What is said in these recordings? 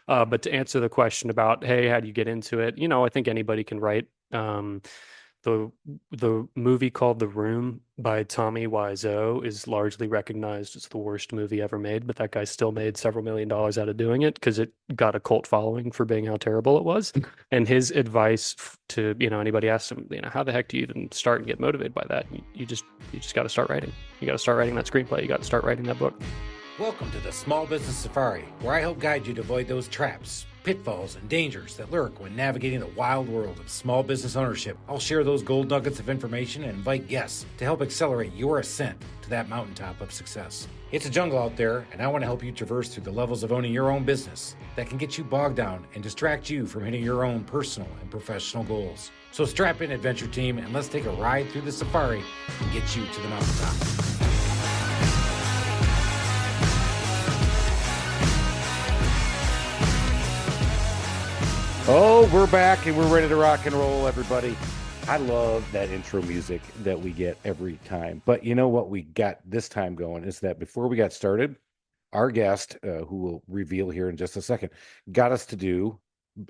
But to answer the question about, hey, how do you get into it? I think anybody can write. The the movie called The Room by Tommy Wiseau is largely recognized as the worst movie ever made, but that guy still made several million dollars out of doing it because it got a cult following for being how terrible it was. And his advice to, anybody asks him, how the heck do you even start and get motivated by that? You just got to start writing. You got to start writing that screenplay. You got to start writing that book. Welcome to the Small Business Safari, where I help guide you to avoid those traps, pitfalls, and dangers that lurk when navigating the wild world of small business ownership. I'll share those gold nuggets of information and invite guests to help accelerate your ascent to that mountaintop of success. It's a jungle out there, and I want to help you traverse through the levels of owning your own business that can get you bogged down and distract you from hitting your own personal and professional goals. So strap in, adventure team, and let's take a ride through the safari and get you to the mountaintop. Oh, we're back and we're ready to rock and roll, everybody. I love that intro music that we get every time. But you know what we got this time going is that before we got started, our guest, who we'll reveal here in just a second, got us to do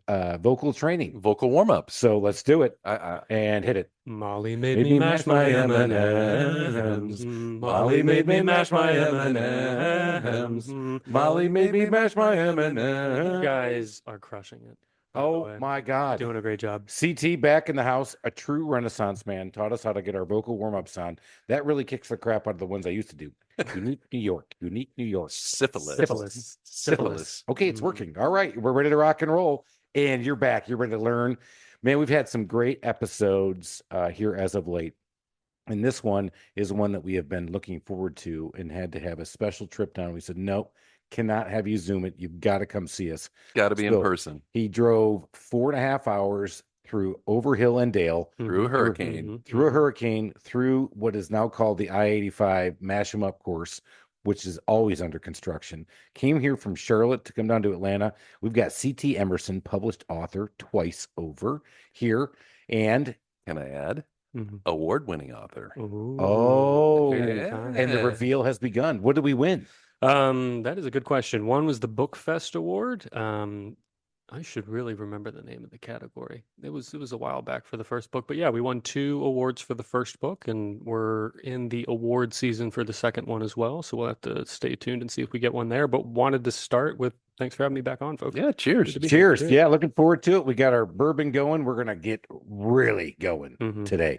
vocal training. Vocal warm-up. So let's do it and hit it. Molly made me mash my M&Ms. Molly made me mash my M&Ms. Molly made me mash my M&Ms. You guys are crushing it. Oh my God. Doing a great job. CT back in the house, a true Renaissance man, taught us how to get our vocal warm-ups on. That really kicks the crap out of the ones I used to do. Unique New York. Unique New York. Syphilis. Okay, it's working. All right, we're ready to rock and roll. And you're back. You're ready to learn. Man, we've had some great episodes here as of late. And this one is one that we have been looking forward to and had to have a special trip down. We said, no, cannot have you Zoom it. You've got to come see us. Got to be in person. He drove 4.5 hours through over hill and dale, through a hurricane, through what is now called the I-85 Mash 'em Up course, which is always under construction. Came here from Charlotte to come down to Atlanta. We've got CT Emerson, published author twice over here. And can I add? Award-winning author. Ooh, and the reveal has begun. What did we win? That is a good question. One was the Book Fest Award. I should really remember the name of the category. It was a while back for the first book, but yeah, we won 2 awards for the first book, and we're in the award season for the second one as well. So we'll have to stay tuned and see if we get one there. But wanted to start with thanks for having me back on, folks. Yeah, cheers. Cheers. Yeah, looking forward to it. We got our bourbon going. We're gonna get really going today.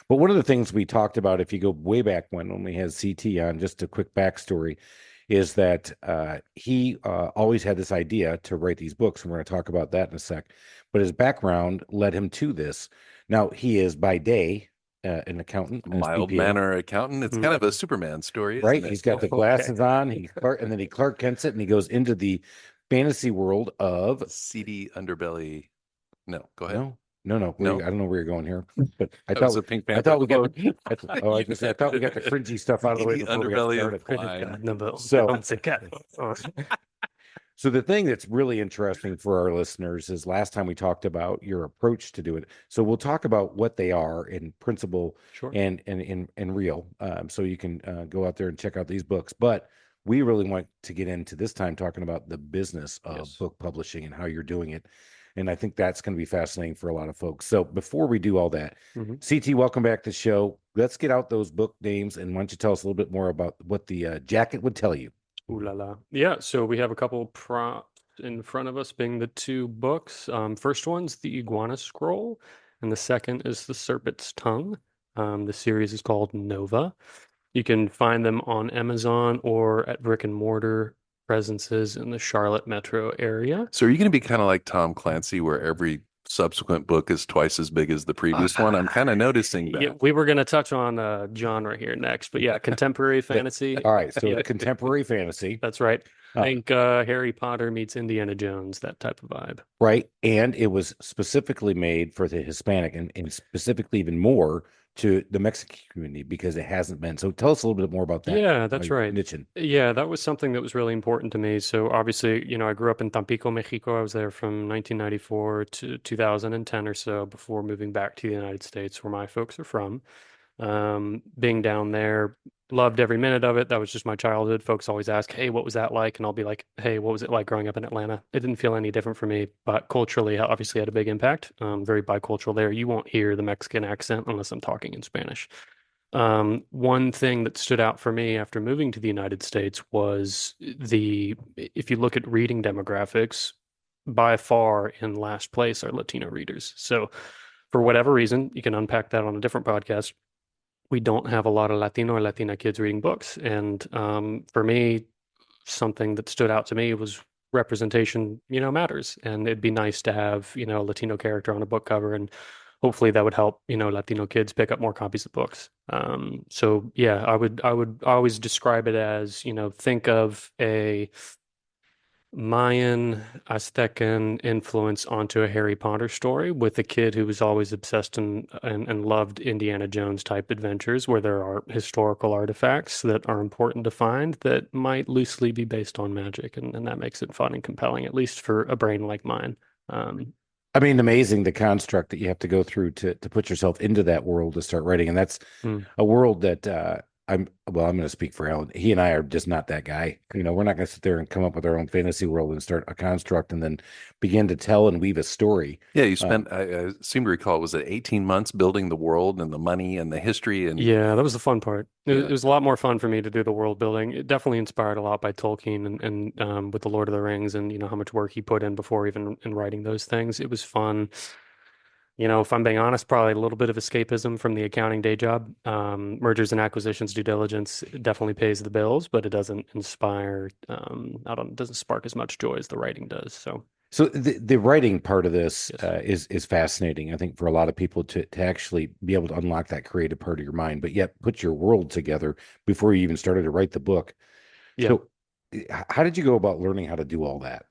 But one of the things we talked about, if you go way back when we had CT on, just a quick backstory, is that he always had this idea to write these books, and we're going to talk about that in a sec. But his background led him to this. Now, he is by day an accountant, mild-manner accountant. It's kind of a Superman story, isn't right? it? He's got the glasses on. And then he Clark Kents it, and he goes into the fantasy world of seedy underbelly. No, go ahead. No. I don't know where you're going here, but I was a Pink Panther we got. I thought we got the cringy stuff out of the way before we got started. So the thing that's really interesting for our listeners is last time we talked about your approach to do it. So we'll talk about what they are in principle and real. So you can go out there and check out these books. But we really want to get into this time talking about the business of book publishing and how you're doing it. And I think that's going to be fascinating for a lot of folks. So before we do all that, CT, welcome back to the show. Let's get out those book names. And why don't you tell us a little bit more about what the jacket would tell you? Ooh la la. Yeah, so we have a couple prompts in front of us being the 2 books. First one's the Iguana Scroll, and the second is the Serpent's Tongue. The series is called Nova. You can find them on Amazon or at brick and mortar presences in the Charlotte metro area. So are you going to be kind of like Tom Clancy, where every subsequent book is twice as big as the previous one? I'm kind of noticing that. Yeah, we were going to touch on genre here next, but yeah, contemporary fantasy. All right, so contemporary fantasy. That's right. I think Harry Potter meets Indiana Jones, that type of vibe. Right, and it was specifically made for the Hispanic and specifically even more to the Mexican community because it hasn't been. So tell us a little bit more about that. Yeah, that's right. Niching. Yeah, that was something that was really important to me. So obviously, I grew up in Tampico, Mexico. I was there from 1994 to 2010 or so before moving back to the United States, where my folks are from. Being down there, loved every minute of it. That was just my childhood. Folks always ask, "Hey, what was that like?" And I'll be like, "Hey, what was it like growing up in Atlanta?" It didn't feel any different for me, but culturally, I obviously had a big impact. Very bicultural there. You won't hear the Mexican accent unless I'm talking in Spanish. One thing that stood out for me after moving to the United States was if you look at reading demographics, by far in last place are Latino readers. So, for whatever reason, you can unpack that on a different podcast. We don't have a lot of Latino or Latina kids reading books. And for me, something that stood out to me was representation, matters. And it'd be nice to have, a Latino character on a book cover. And hopefully that would help, Latino kids pick up more copies of books. So yeah, I would always describe it as, think of a Mayan, Aztecan influence onto a Harry Potter story with a kid who was always obsessed and loved Indiana Jones type adventures where there are historical artifacts that are important to find that might loosely be based on magic. And that makes it fun and compelling, at least for a brain like mine. Um, I mean, amazing the construct that you have to go through to put yourself into that world to start writing. And that's mm. a world that I'm going to speak for Alan. He and I are just not that guy. We're not going to sit there and come up with our own fantasy world and start a construct and then begin to tell and weave a story. Yeah, you spent, I seem to recall, was it 18 months building the world and the money and the history and Yeah, that was the fun part. It, yeah. it was a lot more fun for me to do the world building. It definitely inspired a lot by Tolkien and with the Lord of the Rings and how much work he put in before even in writing those things. It was fun. If I'm being honest, probably a little bit of escapism from the accounting day job. Mergers and acquisitions due diligence definitely pays the bills, but it doesn't inspire. I don't. It doesn't spark as much joy as the writing does. So the writing part of this Yes. is fascinating. I think for a lot of people to actually be able to unlock that creative part of your mind, but yet put your world together before you even started to write the book. Yeah. So, how did you go about learning how to do all that?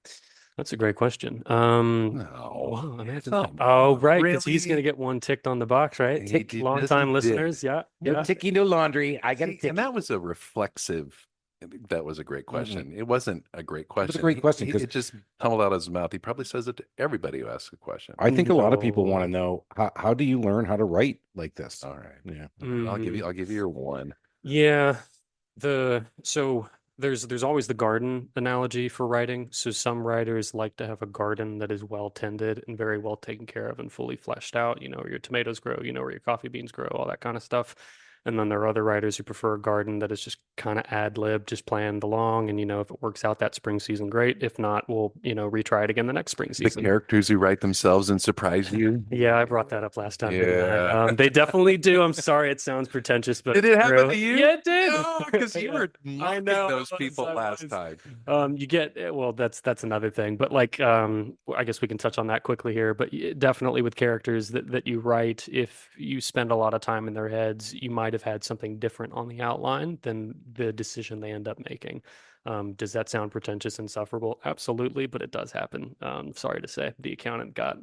That's a great question. No, Wow, imagine that. come Oh, on, right, because he's really? gonna get one ticked on the box, right? He did, Long yes, he time did. listeners, yeah, No yeah. ticky, no laundry. I got a See, ticky. and that was a reflexive. That was a great Mm-mm. question. It wasn't a great It was a question. great question because It just tumbled out of his mouth. He probably says it to everybody who asks a question. I think a lot of people want to No. know how do you learn how to write like this? All right. Yeah. All right. Mhm. I'll give you your one. Yeah, so there's always the garden analogy for writing. So some writers like to have a garden that is well tended and very well taken care of and fully fleshed out, where your tomatoes grow, where your coffee beans grow, all that kind of stuff. And then there are other writers who prefer a garden that is just kind of ad lib, just planned along. And if it works out that spring season, great. If not, we'll, retry it again the next spring The season. characters who write themselves and surprise you. Yeah, I brought that up last time, didn't I? Yeah. They definitely do. I'm sorry, it sounds pretentious, but Did it's it happen true. to you? Yeah, it did. No, because you Yeah, were I mocking know. those people I last was. time. You get well. That's another thing. But like, I guess we can touch on that quickly here. But definitely with characters that you write, if you spend a lot of time in their heads, you might have had something different on the outline than the decision they end up making. Does that sound pretentious and insufferable? Absolutely, but it does happen. Sorry to say, the accountant got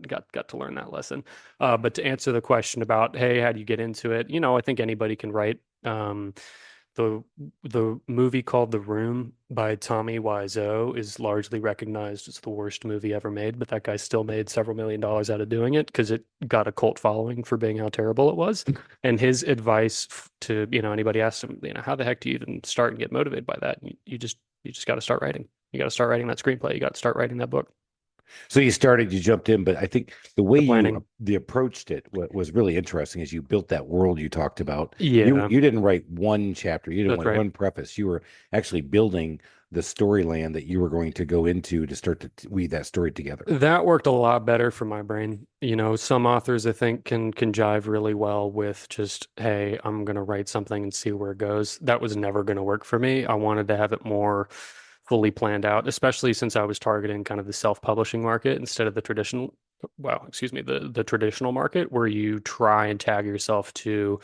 to learn that lesson. But to answer the question about, hey, how do you get into it? I think anybody can write. The the movie called The Room by Tommy Wiseau is largely recognized as the worst movie ever made, but that guy still made several million dollars out of doing it because it got a cult following for being how terrible it was. And his advice to, anybody asked him, how the heck do you even start and get motivated by that? You just got to start writing. You got to start writing that screenplay. You got to start writing that book. So you jumped in, but I think the way The you planning. approached it was really interesting as you built that world you talked about. You Yeah, you didn't write one chapter, you didn't that's write right. one preface. You were actually building the storyland that you were going to go into to start to weave that story together. That worked a lot better for my brain. Some authors I think can jive really well with just, hey, I'm gonna write something and see where it goes. That was never gonna work for me. I wanted to have it more fully planned out, especially since I was targeting kind of the self-publishing market instead of the traditional, well, excuse me, the traditional market where you try and tag yourself to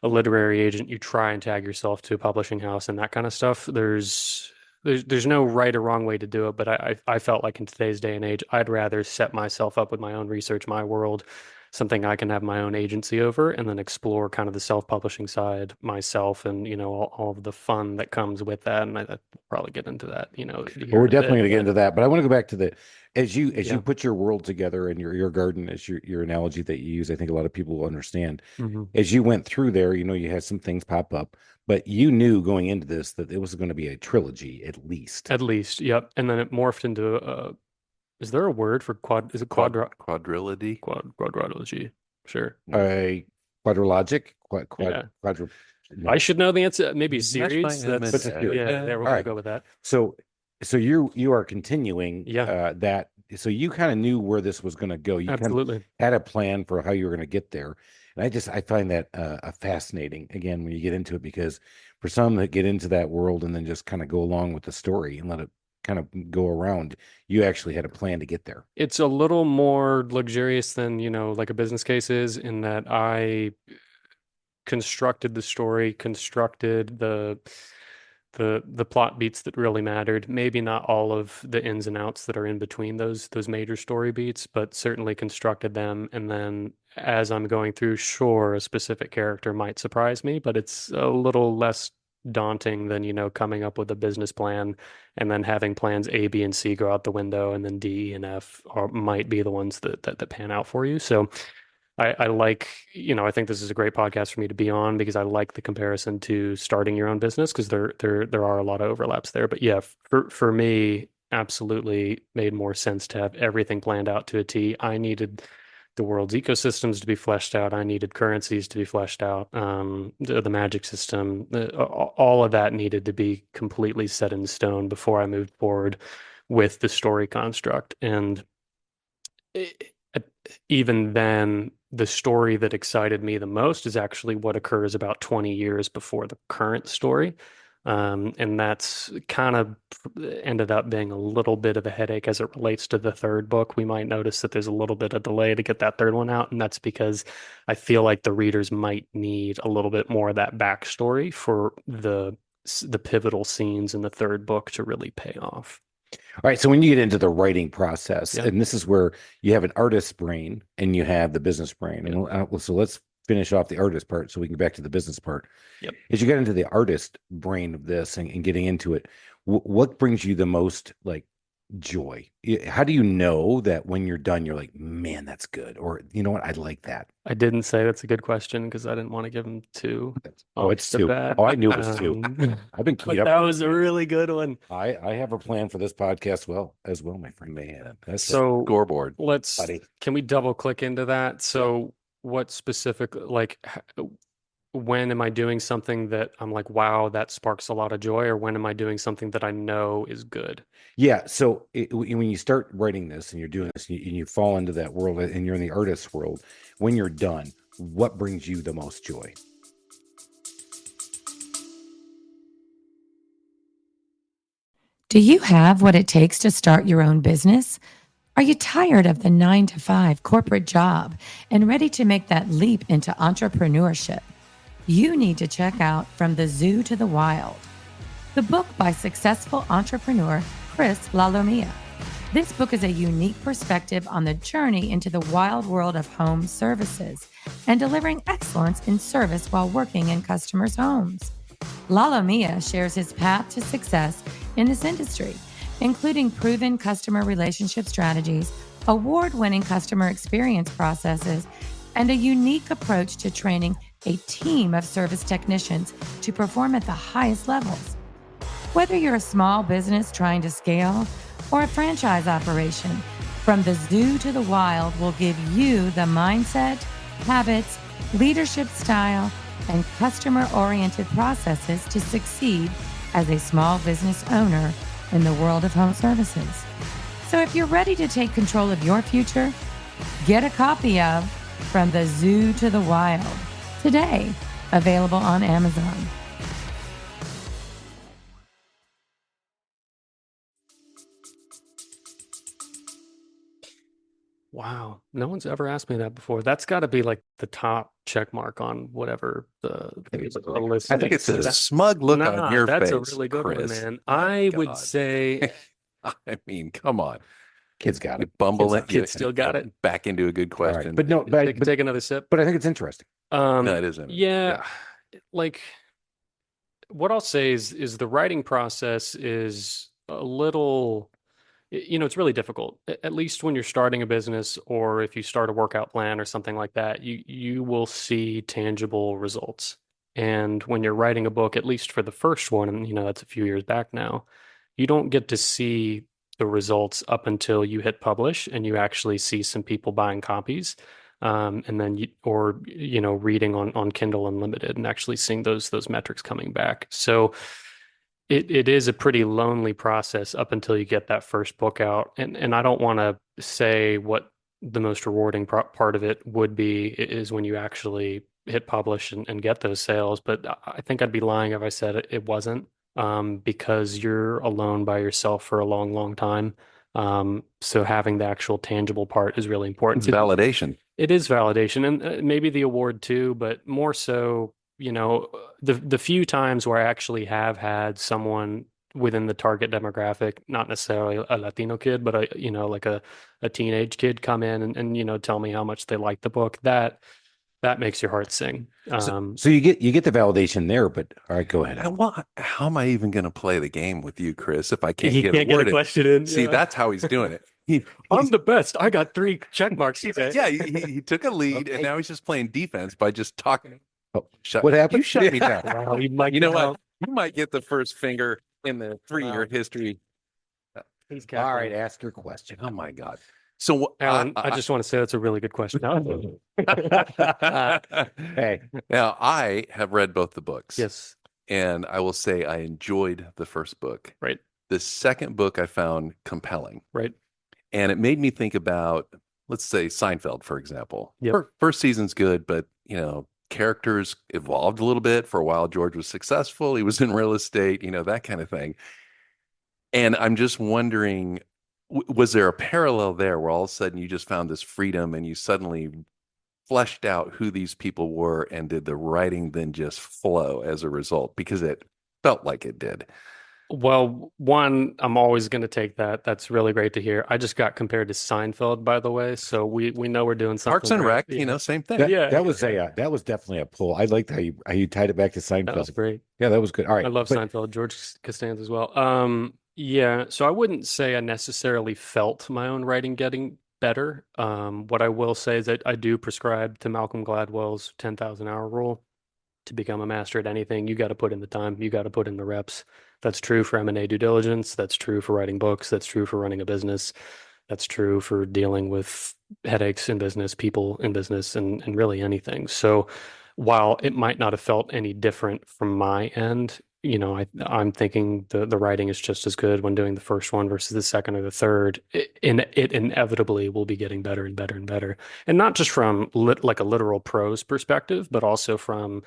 a literary agent, you try and tag yourself to a publishing house and that kind of stuff. There's no right or wrong way to do it, but I felt like in today's day and age, I'd rather set myself up with my own research, my world, something I can have my own agency over, and then explore kind of the self-publishing side myself, and all of the fun that comes with that. And I'll probably get into that, Well, here we're in a definitely bit. going to get But into that, but I want to go back to the as you yeah. put your world together and your garden as your analogy that you use. I think a lot of people will understand. Hmm. As you went through there, you had some things pop up, but you knew going into this that it was going to be a trilogy at least. At least, yep. And then it morphed into is there a word for quad? Is it Quadrilogy. quadrilogy? Sure. A quadrilogic, Yeah. no. I should know the answer. Maybe a Smash my series. head, That's yeah. yeah. There, we're All gonna right. go with that. So you are continuing Yeah, that. So you kind of knew where this was going to go. You kind of absolutely. had a plan for how you were going to get there. And I find that fascinating again when you get into it, because for some that get into that world and then just kind of go along with the story and let it kind of go around, you actually had a plan to get there. It's a little more luxurious than, like a business case is, in that I constructed the story, constructed the plot beats that really mattered. Maybe not all of the ins and outs that are in between those major story beats, but certainly constructed them. And then as I'm going through, sure, a specific character might surprise me, but it's a little less daunting than, coming up with a business plan and then having plans A, B, and C go out the window, and then D, E, and F might be the ones that pan out for you. So I like, I think this is a great podcast for me to be on, because I like the comparison to starting your own business, because there are a lot of overlaps there. But yeah, for me, absolutely made more sense to have everything planned out to a T. I needed the world's ecosystems to be fleshed out. I needed currencies to be fleshed out. The magic system, all of that needed to be completely set in stone before I moved forward with the story construct. And it, even then, the story that excited me the most is actually what occurs about 20 years before the current story. And that's kind of ended up being a little bit of a headache as it relates to the third book. We might notice that there's a little bit of delay to get that third one out. And that's because I feel like the readers might need a little bit more of that backstory for the pivotal scenes in the third book to really pay off. All right. So when you get into the writing process, Yeah. and this is where you have an artist's brain and you have the business brain. Yeah. And so let's finish off the artist part so we can get back to the business part. Yep. As you get into the artist brain of this and getting into it, what brings you the most like joy? How do you know that when you're done, you're like, man, that's good? Or you know what? I like that. I didn't say that's a good question because I didn't want to give him two. Oh, it's two. Oh, I knew it was two. I've been But keyed up. that was a really good one. I have a plan for this podcast as well, my friend. Man, that's So Scoreboard. buddy. Can we double click into that? So what specific, like, when am I doing something that I'm like, wow, that sparks a lot of joy, or when am I doing something that I know is good? Yeah. So when you start writing this and you're doing this and you fall into that world and you're in the artist's world, when you're done, what brings you the most joy? Do you have what it takes to start your own business? Are you tired of the 9-to-5 corporate job and ready to make that leap into entrepreneurship? You need to check out From the Zoo to the Wild, the book by successful entrepreneur Chris Lalomia. This book is a unique perspective on the journey into the wild world of home services and delivering excellence in service while working in customers' homes. Lalomia shares his path to success in this industry, including proven customer relationship strategies, award-winning customer experience processes, and a unique approach to training a team of service technicians to perform at the highest levels. Whether you're a small business trying to scale or a franchise operation, From the Zoo to the Wild will give you the mindset, habits, leadership style, and customer-oriented processes to succeed as a small business owner in the world of home services. So if you're ready to take control of your future, get a copy of From the Zoo to the Wild today, available on Amazon. Wow, no one's ever asked me that before. That's got to be like the top check mark on whatever the list. I think it's a smug look on your that's face. a really good Chris. one, man. My I would God. say I mean, come on. Kids got it. Bumble it. Kids still got it. Back into a good question. Right. But no, take another sip. But I think it's interesting. No, it isn't. Yeah, like what I'll say is the writing process is a little, it's really difficult. At least when you're starting a business or if you start a workout plan or something like that, you will see tangible results. And when you're writing a book, at least for the first one, and that's a few years back now, you don't get to see the results up until you hit publish and you actually see some people buying copies. And then reading on Kindle Unlimited and actually seeing those metrics coming back. So it is a pretty lonely process up until you get that first book out. And I don't want to say what the most rewarding part of it would be is when you actually hit publish and get those sales. But I think I'd be lying if I said it wasn't, because you're alone by yourself for a long, long time. So having the actual tangible part is really important. It's validation. It is validation, and maybe the award too, but more so, the few times where I actually have had someone within the target demographic, not necessarily a Latino kid, but like a teenage kid come in and tell me how much they like the book, that makes your heart sing. So you get the validation there, but all right, go ahead. How am I even going to play the game with you, Chris, if I can't get a question in? See, that's how he's doing it. I'm the best. I got 3 check marks. Yeah, he took a lead, and now he's just playing defense by just talking. Oh, what happened? You shut me down. Well, you know what? You might get the first finger in the 3-year history. All right, ask your question. Oh my God. So Alan, I just want to say that's a really good question. Hey, now I have read both the books. Yes. And I will say I enjoyed the first book. Right. The second book I found compelling. Right. And it made me think about, let's say, Seinfeld, for example. Yep. First season's good, but, characters evolved a little bit. For a while, George was successful. He was in real estate, that kind of thing. And I'm just wondering, was there a parallel there where all of a sudden you just found this freedom and you suddenly fleshed out who these people were, and did the writing then just flow as a result? Because it felt like it did. Well, one, I'm always going to take that. That's really great to hear. I just got compared to Seinfeld, by the way, so we know we're doing something. Parks and Rec, same thing. That was definitely a pull. I liked how you tied it back to Seinfeld. That was great. Yeah, that was good. All right, I love Seinfeld. George Costanza as well. Yeah, so I wouldn't say I necessarily felt my own writing getting better. What I will say is that I do prescribe to Malcolm Gladwell's 10,000-hour rule. To become a master at anything, you got to put in the time, you got to put in the reps. That's true for M&A due diligence. That's true for writing books. That's true for running a business. That's true for dealing with headaches in business, people in business, and really anything. So while it might not have felt any different from my end, I'm thinking the writing is just as good when doing the first one versus the second or the third. It inevitably will be getting better and better and better. And not just from like a literal prose perspective, but also from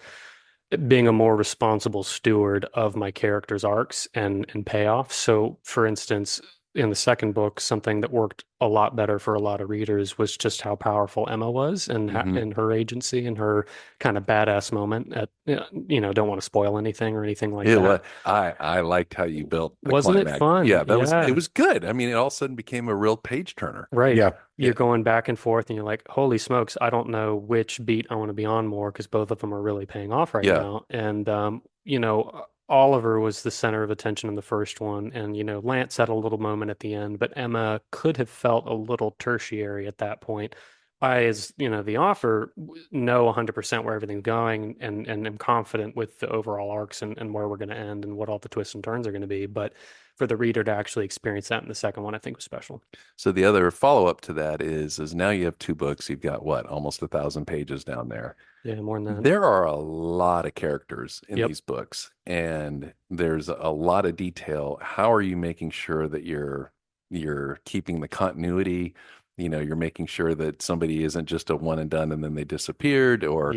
being a more responsible steward of my characters' arcs and payoffs. So, for instance, in the second book, something that worked a lot better for a lot of readers was just how powerful Emma was and her agency and her kind of badass moment at, don't want to spoil anything or anything like that. I liked how you built the Wasn't climax. it fun? Yeah, it was good. I mean, it all of a sudden became a real page turner. Right. Yeah. You're going back and forth and you're like, holy smokes, I don't know which beat I want to be on more because both of them are really paying off right now. And, Oliver was the center of attention in the first one, and Lance had a little moment at the end, but Emma could have felt a little tertiary at that point. I, as the author, know 100% where everything's going, and am confident with the overall arcs and where we're going to end and what all the twists and turns are going to be. But for the reader to actually experience that in the second one, I think was special. So the other follow-up to that is now you have 2 books. You've got almost 1,000 pages down there. Yeah, more than that. There are a lot of characters in these books, and there's a lot of detail. How are you making sure that you're keeping the continuity? You're making sure that somebody isn't just a one and done and then they disappeared, or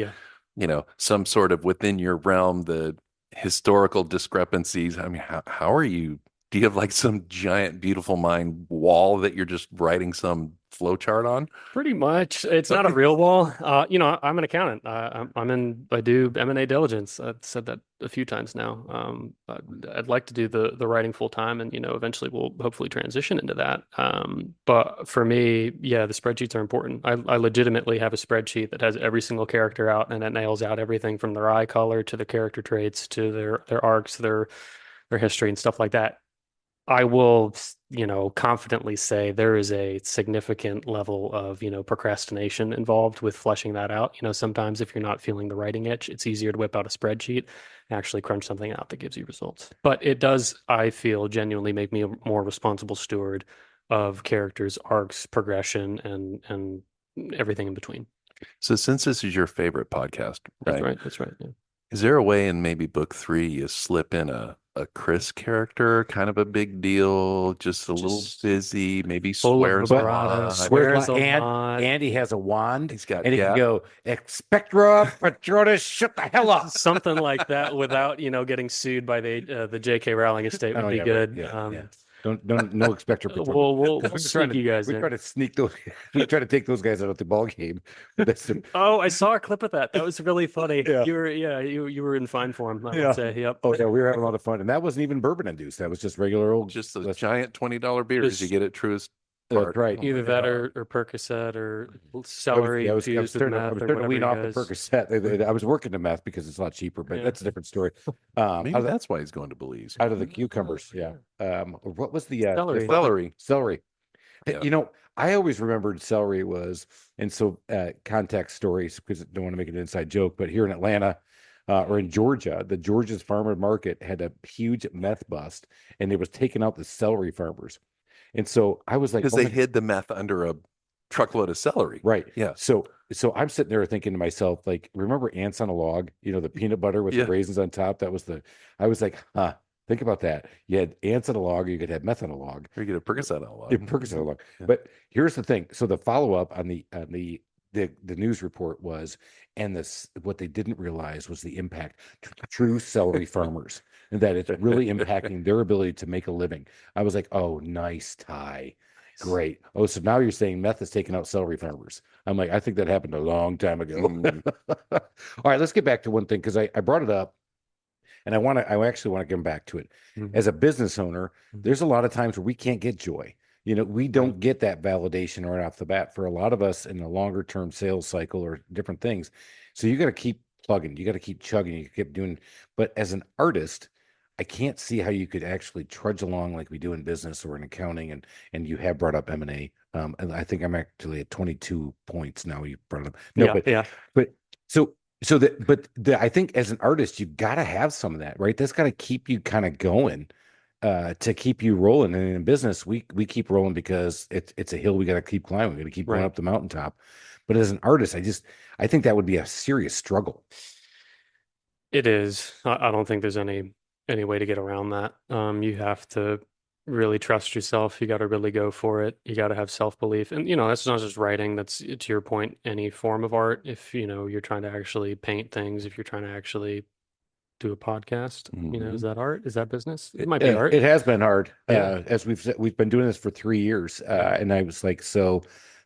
some sort of within your realm, the historical discrepancies. I mean, how are you? Do you have like some giant beautiful mind wall that you're just writing some flow chart on? Pretty much. It's not a real wall. I'm an accountant. I do M&A diligence. I've said that a few times now. I'd like to do the writing full time, and eventually we'll hopefully transition into that. But for me, yeah, the spreadsheets are important. I legitimately have a spreadsheet that has every single character out, and it nails out everything from their eye color to the character traits to their arcs, their history and stuff like that. I will, confidently say there is a significant level of, procrastination involved with fleshing that out. Sometimes if you're not feeling the writing itch, it's easier to whip out a spreadsheet, actually crunch something out that gives you results. But it does, I feel, genuinely make me a more responsible steward of characters, arcs, progression, and everything in between. So since this is your favorite podcast, That's right? right. That's right. Yeah. Is there a way in maybe book 3 you slip in a Chris character, kind of a big deal, just a little busy, maybe Full of swears a vibrato, lot. swears a lot. Andy has a wand. He's got, and he can go, Expectra Patronus, shut the hell up. Something like that without, getting sued by the J.K. Rowling estate would be good. Don't no Expectra Patronus. We'll sneak you guys in. We try to sneak those. We try to take those guys out of the ball game. Oh, I saw a clip of that. That was really funny. Yeah. You were in fine form, I would say. Yep. Oh yeah, we were having a lot of fun, and that wasn't even bourbon induced. That was just regular old. Just those giant $20 beers you get at Truist Park. That's right. Either that or Percocet or celery. I was starting to wean off the guys. Percocet. I was working the meth because it's a lot cheaper, but that's a different story. Maybe that's why he's going to Belize. Out of the cucumbers, yeah. What was the Celery. Celery. Yeah. I always remembered celery was, and so context stories, because I don't want to make an inside joke, but here in Atlanta or in Georgia, the Georgia's farmer market had a huge meth bust, and it was taking out the celery farmers. And so I was like, because they hid the meth under a truckload of celery. Right. Yeah. So I'm sitting there thinking to myself, like, remember ants on a log? The peanut butter with the raisins on top. I was like, think about that. You had ants on a log, or you could have meth on a log. Or you get a Percocet on a log. Percocet on a log. Yeah. But here's the thing. So the follow-up on the news report was, and what they didn't realize was the impact to true celery farmers, and that it's really impacting their ability to make a living. I was like, oh, nice tie. Great. Oh, so now you're saying meth is taking out celery farmers. I'm like, I think that happened a long time ago. All right, let's get back to one thing, because I brought it up, and I actually want to come back to it. Mm-hmm. As a business owner, there's a lot of times where we can't get joy. We don't get that validation right off the bat for a lot of us in a longer term sales cycle or different things. So you got to keep plugging, you got to keep chugging, you keep doing. But as an artist, I can't see how you could actually trudge along like we do in business or in accounting. And you have brought up M&A. And I think I'm actually at 22 points now. You brought it up. No, I think as an artist, you got to have some of that, right? That's got to keep you kind of going. To keep you rolling. And in business, we keep rolling because it's a hill we got to keep climbing. We got to keep going up the mountaintop. But as an artist, I think that would be a serious struggle. It is. I don't think there's any way to get around that. You have to really trust yourself. You got to really go for it. You got to have self-belief. And, that's not just writing. That's, to your point, any form of art. If, you're trying to actually paint things, if you're trying to actually do a podcast, is that art? Is that business? It might be art. It has been hard. As we've said, we've been doing this for 3 years. And I was like, so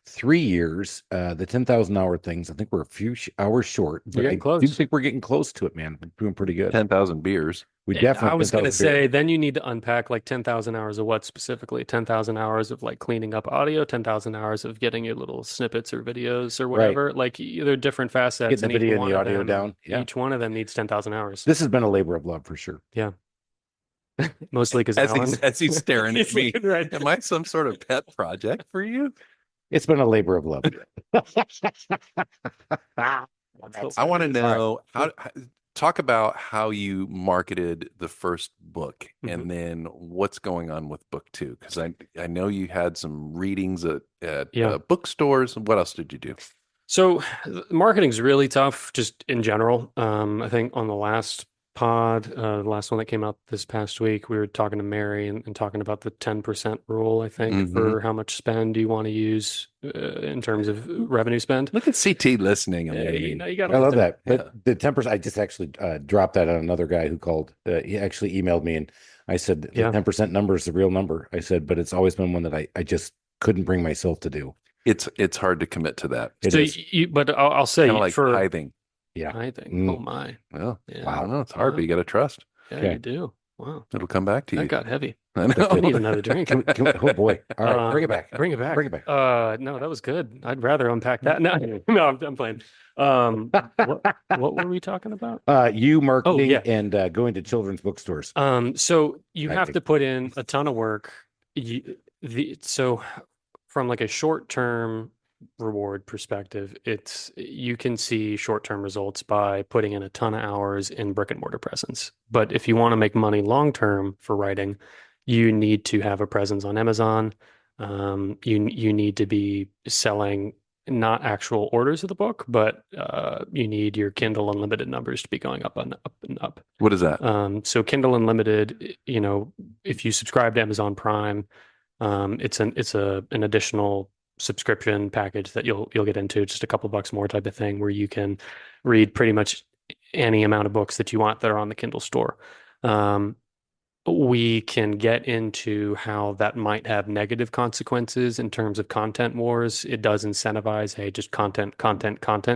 3 years, the 10,000 hour things, I think we're a few hours short, but I do think we're getting close to it, man. We're doing pretty good. 10,000 beers. We definitely. I was going to say, then you need to unpack like 10,000 hours of what specifically? 10,000 hours of like cleaning up audio, 10,000 hours of getting your little snippets or videos or whatever. Right. Like there are different facets. Getting the video and the audio down. Yeah. Each one of them needs 10,000 hours. This has been a labor of love for sure. Yeah. Mostly because as he's staring at me. Right. Am I some sort of pet project for you? It's been a labor of love. I want to know talk about how you marketed the first book and then what's going on with book 2. Because I know you had some readings at bookstores. What else did you do? So marketing is really tough just in general. I think on the last pod, the last one that came out this past week, we were talking to Mary and talking about the 10% rule, I think, for how much spend you want to use in terms of revenue spend. Look at CT listening. You gotta I love that. But the 10%, I just actually dropped that on another guy who called. He actually emailed me, and I said, the 10% number is the real number. I said, but it's always been one that I just couldn't bring myself to do. It's hard to commit to that. It So, is. but I'll say Kind of like for tithing. Yeah. tithing. Oh my. Well, Yeah. I don't know. It's hard, but you got to trust. Yeah, Okay. you do. Wow. It'll come back to That you. got heavy. I I need know. another drink. Oh boy. All right. Bring it back. Bring it back. Bring it back. No, that was good. I'd rather unpack that. No, no, I'm playing. What were we talking about? You marketing yeah. and going to children's bookstores. So you I have think. to put in a ton of work. So from like a short-term reward perspective, you can see short-term results by putting in a ton of hours in brick and mortar presence. But if you want to make money long-term for writing, you need to have a presence on Amazon. You need to be selling not actual orders of the book, but you need your Kindle Unlimited numbers to be going up and up and up. What is that? So Kindle Unlimited, if you subscribe to Amazon Prime, it's an additional subscription package that you'll get into, just a couple bucks more type of thing, where you can read pretty much any amount of books that you want that are on the Kindle store. We can get into how that might have negative consequences in terms of content wars. It does incentivize, hey, just content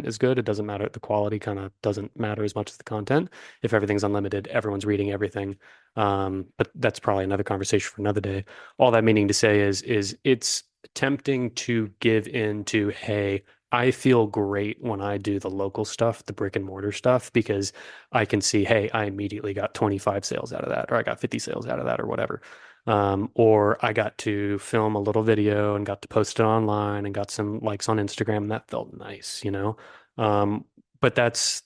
is good. It doesn't matter. The quality kind of doesn't matter as much as the content. If everything's unlimited, everyone's reading everything. But that's probably another conversation for another day. All that meaning to say is it's tempting to give in to, hey, I feel great when I do the local stuff, the brick and mortar stuff, because I can see, hey, I immediately got 25 sales out of that, or I got 50 sales out of that, or whatever. Or I got to film a little video and got to post it online and got some likes on Instagram, and that felt nice, But that's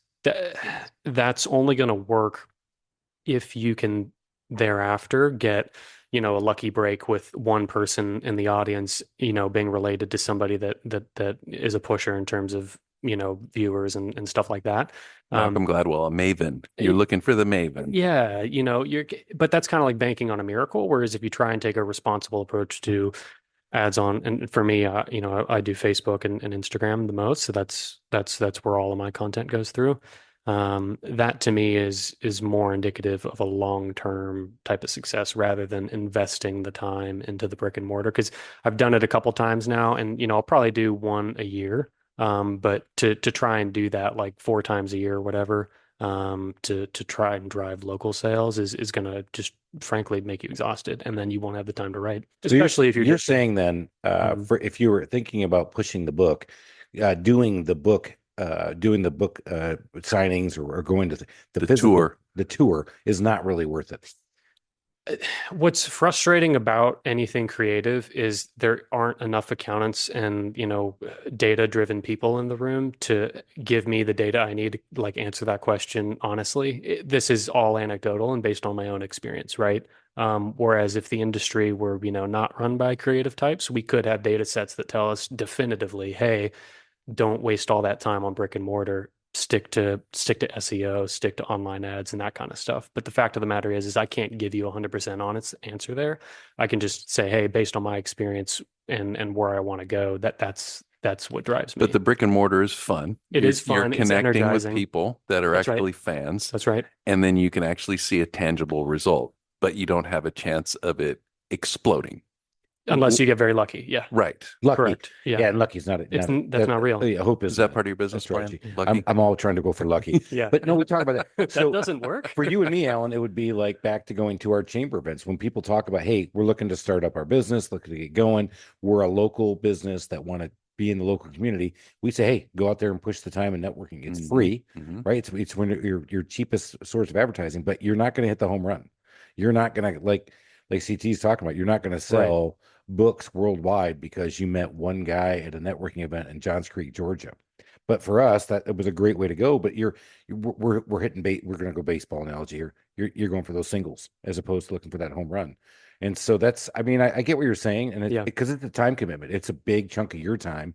only going to work if you can thereafter get a lucky break with one person in the audience, being related to somebody that is a pusher in terms of, viewers and stuff like that. Malcolm Gladwell, a maven. You're looking for the maven. Yeah, but that's kind of like banking on a miracle. Whereas if you try and take a responsible approach to ads on, and for me, I do Facebook and Instagram the most. So that's where all of my content goes through. That to me is more indicative of a long-term type of success rather than investing the time into the brick and mortar. Because I've done it a couple times now, and I'll probably do one a year. But to try and do that like 4 times a year or whatever, to try and drive local sales is gonna just frankly make you exhausted, and then you won't have the time to write. Especially if you're saying then, for if you were thinking about pushing the book, doing the book signings or going to the physical tour. The tour is not really worth it. What's frustrating about anything creative is there aren't enough accountants and, data-driven people in the room to give me the data I need to like answer that question honestly. This is all anecdotal and based on my own experience, right? Whereas if the industry were, not run by creative types, we could have data sets that tell us definitively, hey, don't waste all that time on brick and mortar. Stick to SEO, stick to online ads and that kind of stuff. But the fact of the matter is I can't give you 100% honest answer there. I can just say, hey, based on my experience and where I want to go, that's what drives me. But the brick and mortar is fun. It is fun. You're connecting with people that are actually fans. That's right. And then you can actually see a tangible result, but you don't have a chance of it exploding. Unless you get very lucky. Yeah. Right. Lucky. Correct. Yeah. And lucky's not. That's not real. Hope is that part of your business plan? Lucky? I'm all trying to go for lucky. Yeah. But no, we talk about that. So that doesn't work. For you and me, Alan, it would be like back to going to our chamber events. When people talk about, hey, we're looking to start up our business, looking to get going. We're a local business that want to be in the local community. We say, hey, go out there and push the time and networking. It's free, right? It's when your cheapest source of advertising, but you're not going to hit the home run. You're not going to like CT's talking about. You're not going to sell books worldwide because you met one guy at a networking event in Johns Creek, Georgia. But for us, that it was a great way to go. But we're hitting bait. We're going to go baseball analogy here. You're going for those singles as opposed to looking for that home run. And so that's, I mean, I get what you're saying, and because it's a time commitment. It's a big chunk of your time.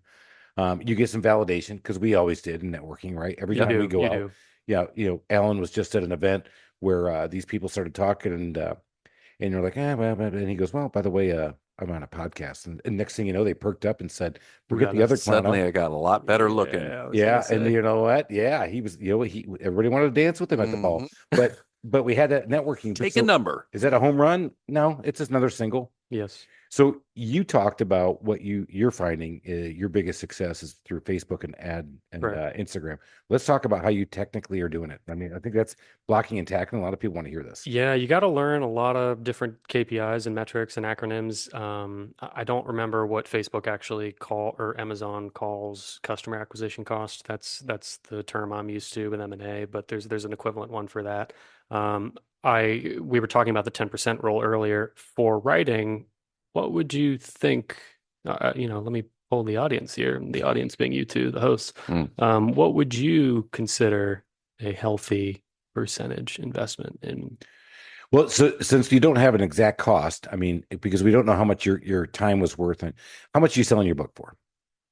You get some validation because we always did in networking, right? Every time we go out, Alan was just at an event where these people started talking, and you're like, and he goes, well, by the way, I'm on a podcast, and next thing you know, they perked up and said, "Forget the other clown." Suddenly, I got a lot better looking. Yeah, and you know what? Yeah, he was. Everybody wanted to dance with him at the ball, but we had that networking. Take a number. Is that a home run? No, it's just another single. Yes. So you talked about what you're finding your biggest success is through Facebook and Right. Instagram. Let's talk about how you technically are doing it. I mean, I think that's blocking and tackling. A lot of people want to hear this. Yeah, you got to learn a lot of different KPIs and metrics and acronyms. I don't remember what Facebook actually call or Amazon calls customer acquisition cost. That's the term I'm used to with M&A, but there's an equivalent one for that. We were talking about the 10% rule earlier for writing. What would you think? Let me poll the audience here, the audience being you two, the hosts. What would you consider a healthy percentage investment in? Well, so since you don't have an exact cost, I mean, because we don't know how much your time was worth, and how much are you selling your book for?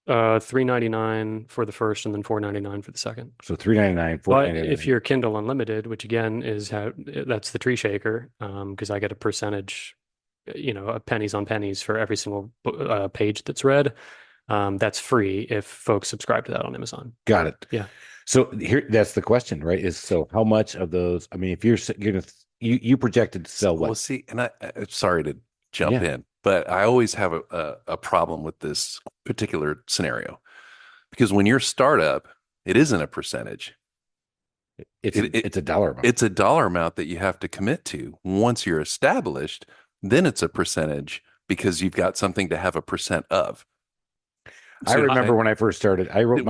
$3.99 for the first, and then $4.99 for the second. So $3.99, But $4.99. if you're Kindle Unlimited, which again is that's the tree shaker, because I get a percentage, pennies on pennies for every single page that's read. That's free if folks subscribe to that on Amazon. Got it. Yeah. So here, that's the question, right? Is so how much of those? I mean, if you're gonna you projected to sell what? Well, see, and I'm sorry to jump in, but I always have a problem with this particular scenario because when you're a startup, it isn't a percentage. It's a dollar amount. It's a dollar amount that you have to commit to. Once you're established, then it's a percentage because you've got something to have a percent of. So I remember when I first started, I wrote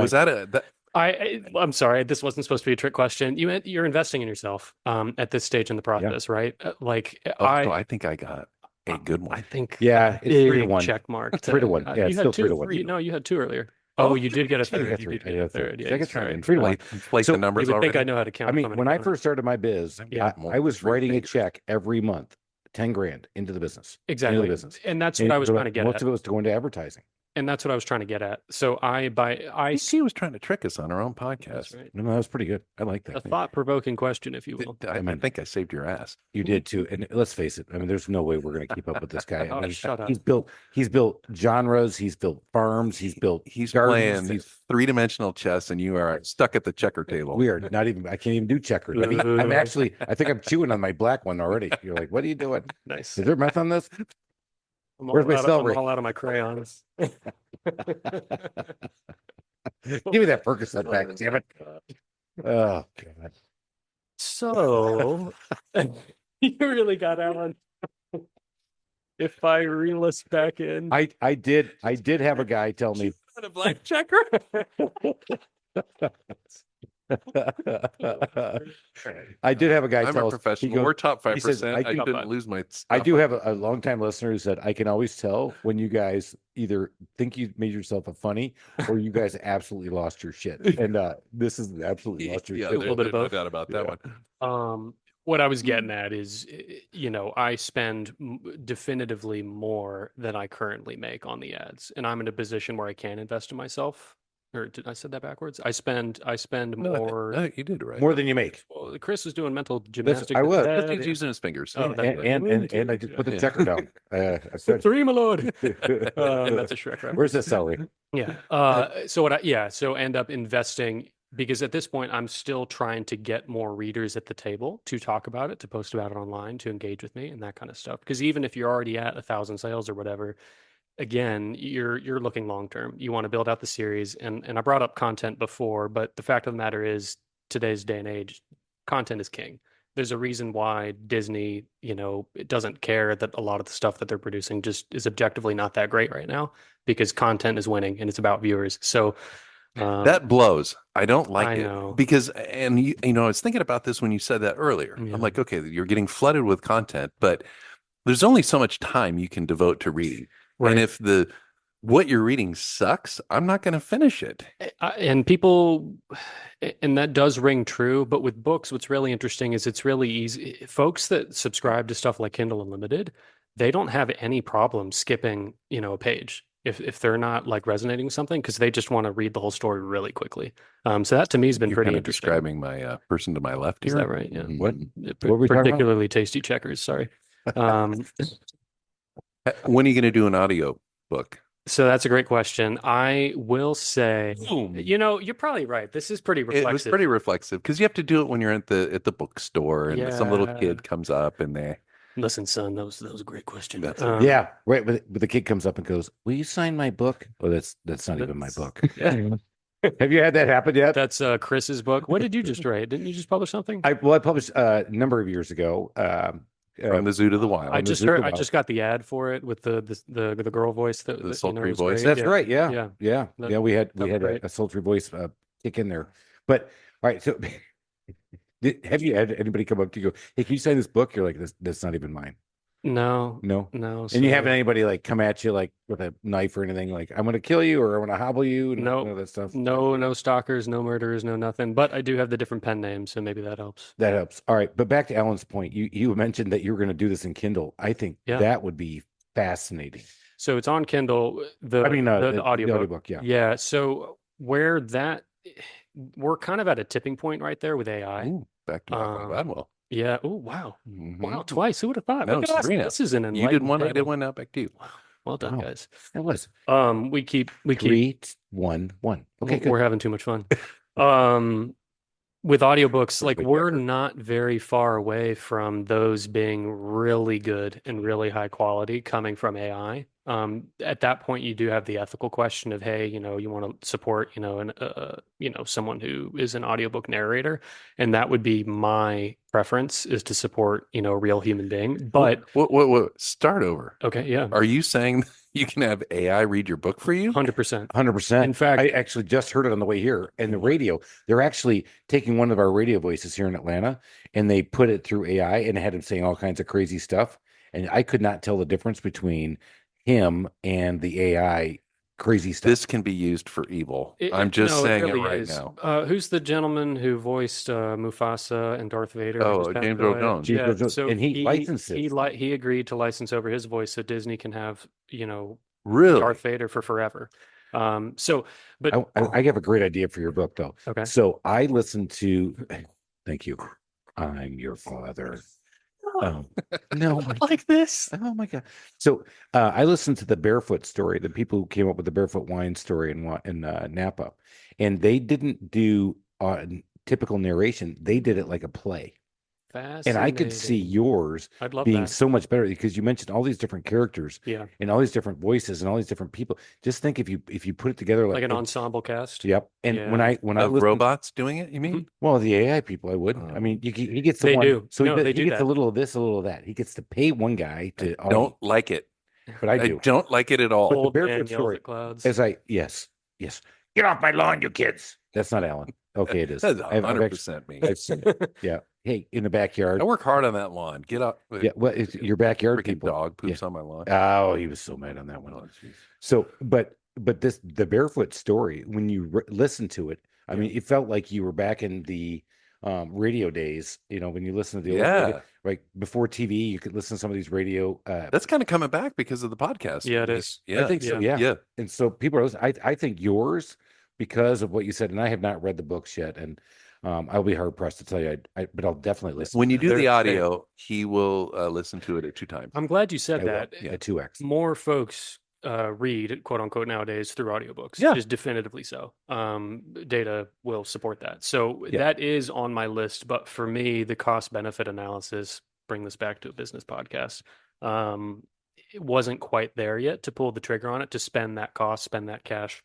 I'm sorry, this wasn't supposed to be a trick question. You're investing in yourself at this stage in the process, right? I think I got a good one. I think it's 3-1. Check mark. 3-1. Yeah, it's still 3-1. No, you had two earlier. Oh, you did get a third. You did get a third. Yeah, Second sorry. 3-1. Inflate the numbers you would already. think I know how to count. I mean, when I first started my biz, I was writing a check every month, 10 grand into the business. Exactly. Into the business. And that's what I was trying to get at. Most of it was going to advertising. And that's what I was trying to get at. So she was trying to trick us on our own podcast. Right. No, that was pretty good. I like that. A thought-provoking question, if you will. I think I saved your ass. You did too. And let's face it. I mean, there's no way we're going to keep up with this guy. I mean, shut up. He's built genres. He's built farms. He's gardens, playing three-dimensional chess, and you are stuck at the checker table. We are not even. I can't even do checkers. I think I'm chewing on my black one already. You're like, what are you doing? Nice. Is there meth on this? Where's my celery? I'm all out of my crayons. Give me that Percocet back, damn it. Oh, God. So, you really got Alan. If I reel us back in. I did have a guy tell me. A black checker? I did have a guy tell us. I'm a professional. We're top 5%. I didn't lose my stuff. I do have a longtime listener who said, I can always tell when you guys either think you made yourself a funny or you guys absolutely lost your shit. And this is absolutely lost your shit. A little bit of both. No doubt about that one. What I was getting at is, I spend definitively more than I currently make on the ads, and I'm in a position where I can invest in myself. Or did I said that backwards? I spend more. No, you did right. More than you make. Well, Chris was doing mental gymnastics. I was. He's using his fingers. And I just put the checker down. I said, 3, my lord. That's a Shrek reference. Where's the celery? Yeah. So end up investing because at this point I'm still trying to get more readers at the table to talk about it, to post about it online, to engage with me and that kind of stuff. Because even if you're already at 1,000 sales or whatever, again, you're looking long term. You want to build out the series, and I brought up content before, but the fact of the matter is, today's day and age, content is king. There's a reason why Disney, it doesn't care that a lot of the stuff that they're producing just is objectively not that great right now because content is winning and it's about viewers. So that blows. I don't like it know. Because, and I was thinking about this when you said that earlier. Yeah. I'm like, okay, you're getting flooded with content, but there's only so much time you can devote to reading. Right. And if what you're reading sucks, I'm not going to finish it. And that does ring true. But with books, what's really interesting is it's really easy. Folks that subscribe to stuff like Kindle Unlimited, they don't have any problem skipping, a page if they're not like resonating with something because they just want to read the whole story really quickly. So that to me has been pretty interesting. Describing my person to my left here. Is that right? Yeah. What Particularly tasty checkers. Sorry. When are you going to do an audio book? So that's a great question. I will say, you're probably right. This is pretty reflexive. It was pretty reflexive because you have to do it when you're at the bookstore and some little kid comes up and Listen, son, that was a great question. Yeah, right. But the kid comes up and goes, "Will you sign my book?" Oh, that's not even my book. Yeah. Have you had that happen yet? That's Chris's book. What did you just write? Didn't you just publish something? I published a number of years ago. From the Zoo to the Wild. I just got the ad for it with the girl voice the sultry voice. That's right. Yeah. We had great. a sultry voice kick in there. But all right, so have you had anybody come up to you go, "Hey, can you sign this book?" You're like, "That's not even mine." No. No. So, And you haven't anybody like come at you like with a knife or anything like, "I'm going to kill you" or "I'm going to hobble you"? No, None of that stuff. no stalkers, no murderers, no nothing. But I do have the different pen names, so maybe that helps. That helps. All right, but back to Alan's point, you mentioned that you were going to do this in Kindle. I think that would be fascinating. So it's on Kindle. The audiobook. Yeah. Yeah. So we're kind of at a tipping point right there with AI. Ooh, back to Adwell. Yeah. Oh, wow. Mm-hmm. Wow. Twice. Who would have thought? No, Look at us. three now. This is an You did one. table. I did one. Now back to you. Wow. Well done, guys. That was. We keep 3, 2, 1. Okay, good. We're having too much fun. With audiobooks, like we're not very far away from those being really good and really high quality coming from AI. At that point, you do have the ethical question of, hey, you want to support, someone who is an audiobook narrator, and that would be my preference is to support, a real human being. But what? Start over. Okay, yeah. Are you saying you can have AI read your book for you? 100%. 100%. In fact, I actually just heard it on the way here, and the radio. They're actually taking one of our radio voices here in Atlanta, and they put it through AI, and had him saying all kinds of crazy stuff, and I could not tell the difference between him and the AI crazy stuff. This can be used for evil. I'm just saying it right now. Who's the gentleman who voiced Mufasa and Darth Vader? Oh, James Earl Jones. Yeah, so and he licensed it. He agreed to license over his voice so Disney can have, really Darth Vader for forever. But I have a great idea for your book, though. Okay. So I listened to. Thank you. I'm your father. No, like this. Oh my God. So I listened to the Barefoot story, the people who came up with the Barefoot wine story in Napa, and they didn't do typical narration. They did it like a play. And I could see yours being so much better because you mentioned all these different characters, and all these different voices and all these different people. Just think if you put it together like an ensemble cast. Yep. And when I robots doing it, you mean? Well, the AI people, I would. I mean, he gets they one, do. so he gets a little of this, a little of that. He gets to pay one guy to. I don't like it, but I do. I don't like it at all. Old man yells at clouds. Yes. Get off my lawn, you kids. That's not Alan. Okay, it is. That's 100% me. I've seen it. Yeah. Hey, in the backyard. I work hard on that lawn. Get up. Yeah. Well, it's your backyard. Freaking people. Dog poops on my lawn. Oh, he was so mad on that one. Oh, so, but the Barefoot story, when you listen to it, I mean, it felt like you were back in the radio days. When you listen to the old radio, like before TV, you could listen to some of these radio. That's kind of coming back because of the podcast. Yeah, it is. Yeah, I think so. Yeah. And so people are. I think yours, because of what you said, and I have not read the books yet, and I'll be hard pressed to tell you. But I'll definitely listen. When you do the audio, he will listen to it at 2 times. I'm glad you said that. Yeah, 2x. More folks read, quote unquote, nowadays through audiobooks. Yeah, just definitively so. Data will support that. So that is on my list. But for me, the cost benefit analysis, bring this back to a business podcast. It wasn't quite there yet to pull the trigger on it, to spend that cost, spend that cash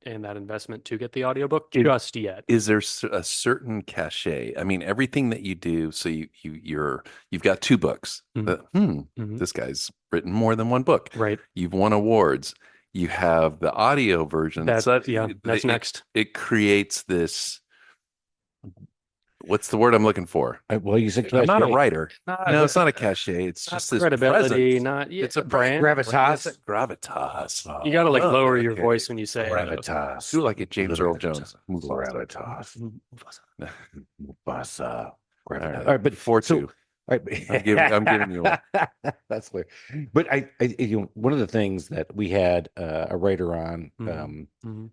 and that investment to get the audiobook just yet. Is there a certain cachet? I mean, everything that you do, so you've got 2 books. This guy's written more than 1 book. Right. You've won awards. You have the audio version. That's next. It creates this. What's the word I'm looking for? Well, you said I'm not a writer. No, it's not a cachet. It's just this credibility. Presence. It's a brand. Gravitas. Gravitas. You got to lower your voice when you say gravitas. Do like it, James Earl Jones. Gravitas. Mufasa. All right, but 4-2. Right. I'm giving you one. That's clear. But I one of the things that we had a writer on,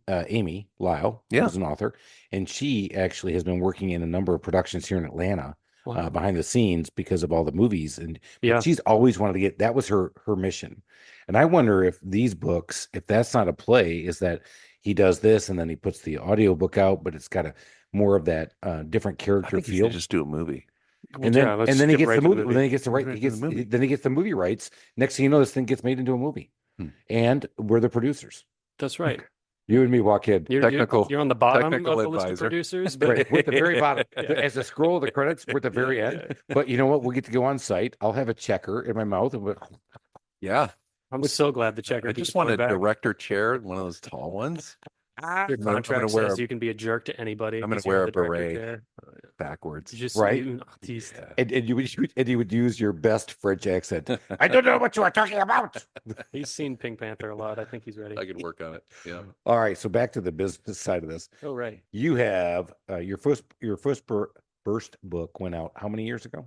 Amy Lyle, who's an author, and she actually has been working in a number of productions here in Atlanta. Wow. Behind the scenes because of all the movies, and she's always wanted to get. That was her mission, and I wonder if these books, if that's not a play, is that he does this and then he puts the audio book out, but it's got more of that different character feel. Just do a movie. And Yeah, then let's and then he skip gets right the to the movie. movie. Then he gets the right. Right He to the gets movie. then he gets the movie rights. Next thing you know, this thing gets made into a movie, and we're the producers. That's right. You and me walk in. You're on the bottom technical of the list of advisor. producers, but Right, we're at the very bottom. Yeah. As the scroll of the credits, we're at the very end. Yeah. But you know what? We'll get to go on site. I'll have a checker in my mouth. And Yeah. I'm so glad the checker I keeps just want a going back. director chair, one of those tall ones. Your I'm gonna contract wear says a- you can be a jerk to anybody. I'm gonna because you wear have a the director beret. chair. Backwards. Just Right. geez. Yeah. and you would use your best French accent. I don't know what you are talking about. He's seen Pink Panther a lot. I think he's ready. I could work on it. Yeah. All right, so back to the business side of this. Oh, right. You have your first book went out how many years ago?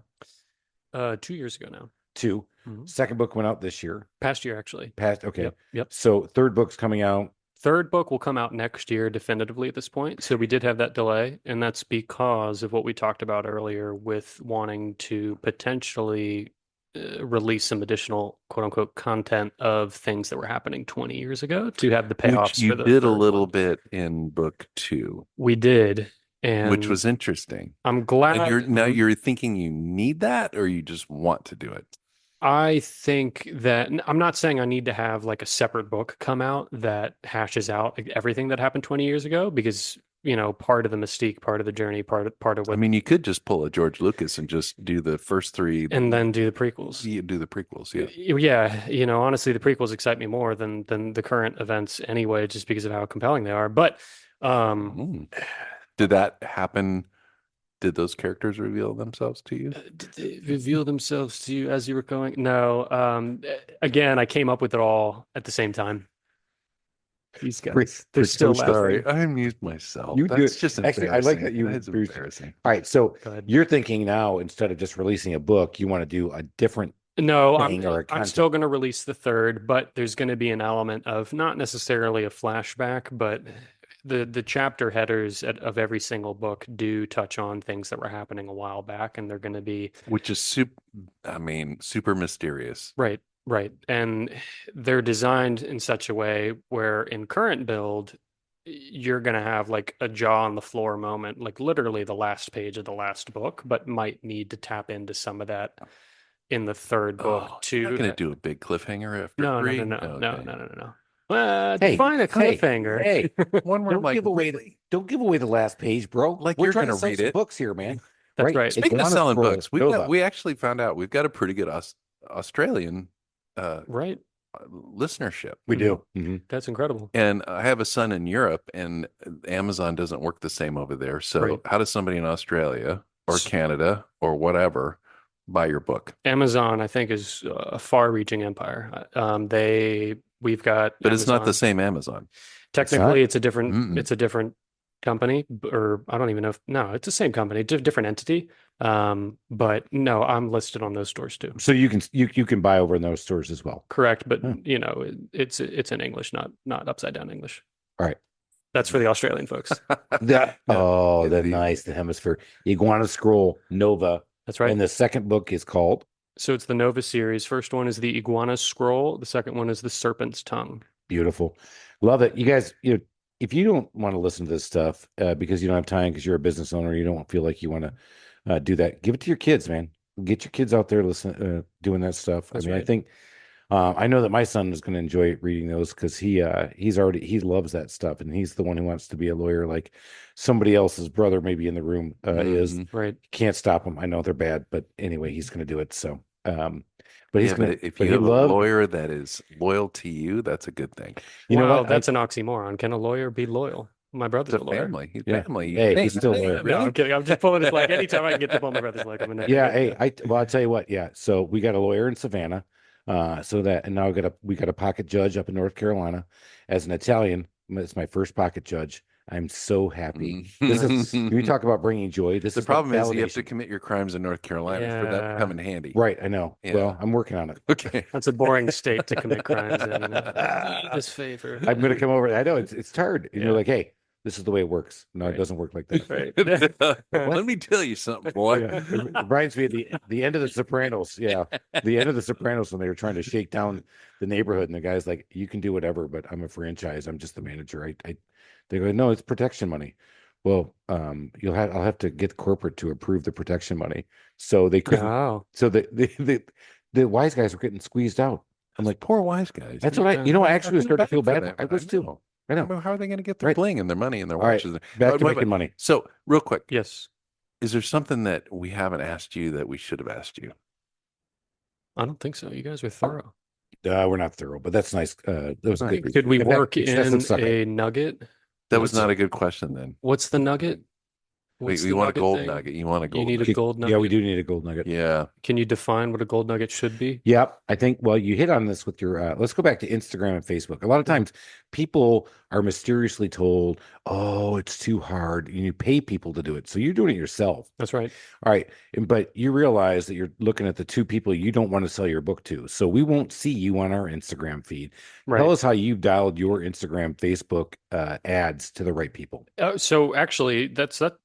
2 years ago now. 2. Mhm. Second book went out this year. Past year, actually. Okay. Yep. So third book's coming out. Third book will come out next year definitively at this point. So we did have that delay, and that's because of what we talked about earlier with wanting to potentially release some additional quote unquote content of things that were happening 20 years ago to have the payoffs Which you for the did a third little one. bit in book 2, We did, and which was interesting. I'm glad. And you're thinking you need that, or you just want to do it. I think that I'm not saying I need to have like a separate book come out that hashes out everything that happened 20 years ago, because part of the mystique, part of the journey, part of I what, mean, you could just pull a George Lucas and just do the first 3 and then do the prequels. You do the prequels, yeah. Yeah, honestly, the prequels excite me more than the current events anyway, just because of how compelling they are. But Did that happen? Did those characters reveal themselves to you? did they reveal themselves to you as you were going? No. Again, I came up with it all at the same time. These guys, they're still laughing. Sorry, I amused myself. You do That's just actually. I like that you. That's embarrassing. All right, so Go ahead. you're thinking now instead of just releasing a book, you want to do a different. No, thing or a I'm concept. still going to release the third, but there's going to be an element of not necessarily a flashback, but the chapter headers of every single book do touch on things that were happening a while back, and they're going to be Which is super mysterious. right. And they're designed in such a way where in current build, you're going to have like a jaw on the floor moment, like literally the last page of the last book, but might need to tap into some of that in the third book too. You're not going to do a big cliffhanger after No. 3? No. Hey, Define a cliffhanger. Hey, One where don't give away the last page, bro. Like We're you're trying to gonna sell read some it. books here, man. That's right. Speaking of Iguana selling Scroll, books, Nova. we actually found out we've got a pretty good Australian Right. listenership. We do. Mm-hmm. That's incredible. And I have a son in Europe, and Amazon doesn't work the same over there. So Right. how does somebody in Australia or Canada or whatever buy your book? Amazon, I think, is a far-reaching empire. We've got, But it's not the Amazon. same Amazon. Technically, it's a different, Mm-mm. it's a different company, or I don't even know if, no, it's the same company, different entity. But no, I'm listed on those stores too. So you can buy over in those stores as well. Correct, but Huh. it's in English, not upside down English. All right. That's for the Australian folks. The Indeed. nice, the hemisphere. Iguana Scroll Nova. That's right. And the second book is called So it's the Nova series. First one is the Iguana Scroll. The second one is the Serpent's Tongue. Beautiful. Love it. You guys, if you don't want to listen to this stuff because you don't have time because you're a business owner, you don't feel like you want to do that, give it to your kids, man. Get your kids out there listening, doing that stuff. That's I mean, right. I think I know that my son is going to enjoy reading those because he loves that stuff, and he's the one who wants to be a lawyer like somebody else's brother maybe in the room is. Right. Can't stop him. I know they're bad, but anyway, he's going to do it. So, but he's going to. If you have a lawyer that is loyal to you, that's a good thing. You know Wow, what? that's an oxymoron. Can a lawyer be loyal? My brother's It's a a lawyer. family. He's Yeah. family. Hey, he's still a lawyer. No, I'm kidding. I'm just pulling his leg. Anytime I can get to pull my brother's leg, I'm gonna. Yeah. Hey, I'll tell you what. Yeah. So we got a lawyer in Savannah. And now we got a pocket judge up in North Carolina. As an Italian, it's my first pocket judge. I'm so happy. This is you talk about bringing joy. This The is problem like is you have to validation. commit your crimes in North Carolina for that to Yeah. come in handy. Right. I know. Yeah. Well, I'm working on it. Okay. That's a boring state to commit crimes in. This favor. I'm going to come over. I know it's hard. And Yeah. you're like, hey, this is the way it works. No, Right. it doesn't work like that. Right. Let me tell you something, boy. Yeah. It reminds me of the end of The Sopranos. Yeah, the end of The Sopranos when they were trying to shake down the neighborhood, and the guy's like, "You can do whatever, but I'm a franchise. I'm just the manager." They go, "No, it's protection money." Well, I'll have to get corporate to approve the protection money. So they couldn't. Oh, So the wise guys were getting squeezed out. I'm like, Poor wise guys. that's what I actually was starting to feel bad. them. I was too. I know. How are they going to get their Right. bling and their money and their All right. watches? Back to Wait, making money. So, real quick, yes. is there something that we haven't asked you that we should have asked you? I don't think so. You guys are thorough. We're not thorough, but that's nice. That was good. Could we I've had work in excessive sucking. a nugget? That was not a good question then. What's the nugget? Wait, What's you the want a nugget gold thing? nugget. You want a You gold need nugget. a gold nugget. Yeah, we do need a gold nugget. Yeah. Can you define what a gold nugget should be? Yep. I think, well, you hit on this with your, let's go back to Instagram and Facebook. A lot of times people are mysteriously told, oh, it's too hard. And you pay people to do it. So you're doing it yourself. That's right. All right. But you realize that you're looking at the two people you don't want to sell your book to. So we won't see you on our Instagram feed. Right. Tell us how you've dialed your Instagram, Facebook ads to the right people. So actually, that's that.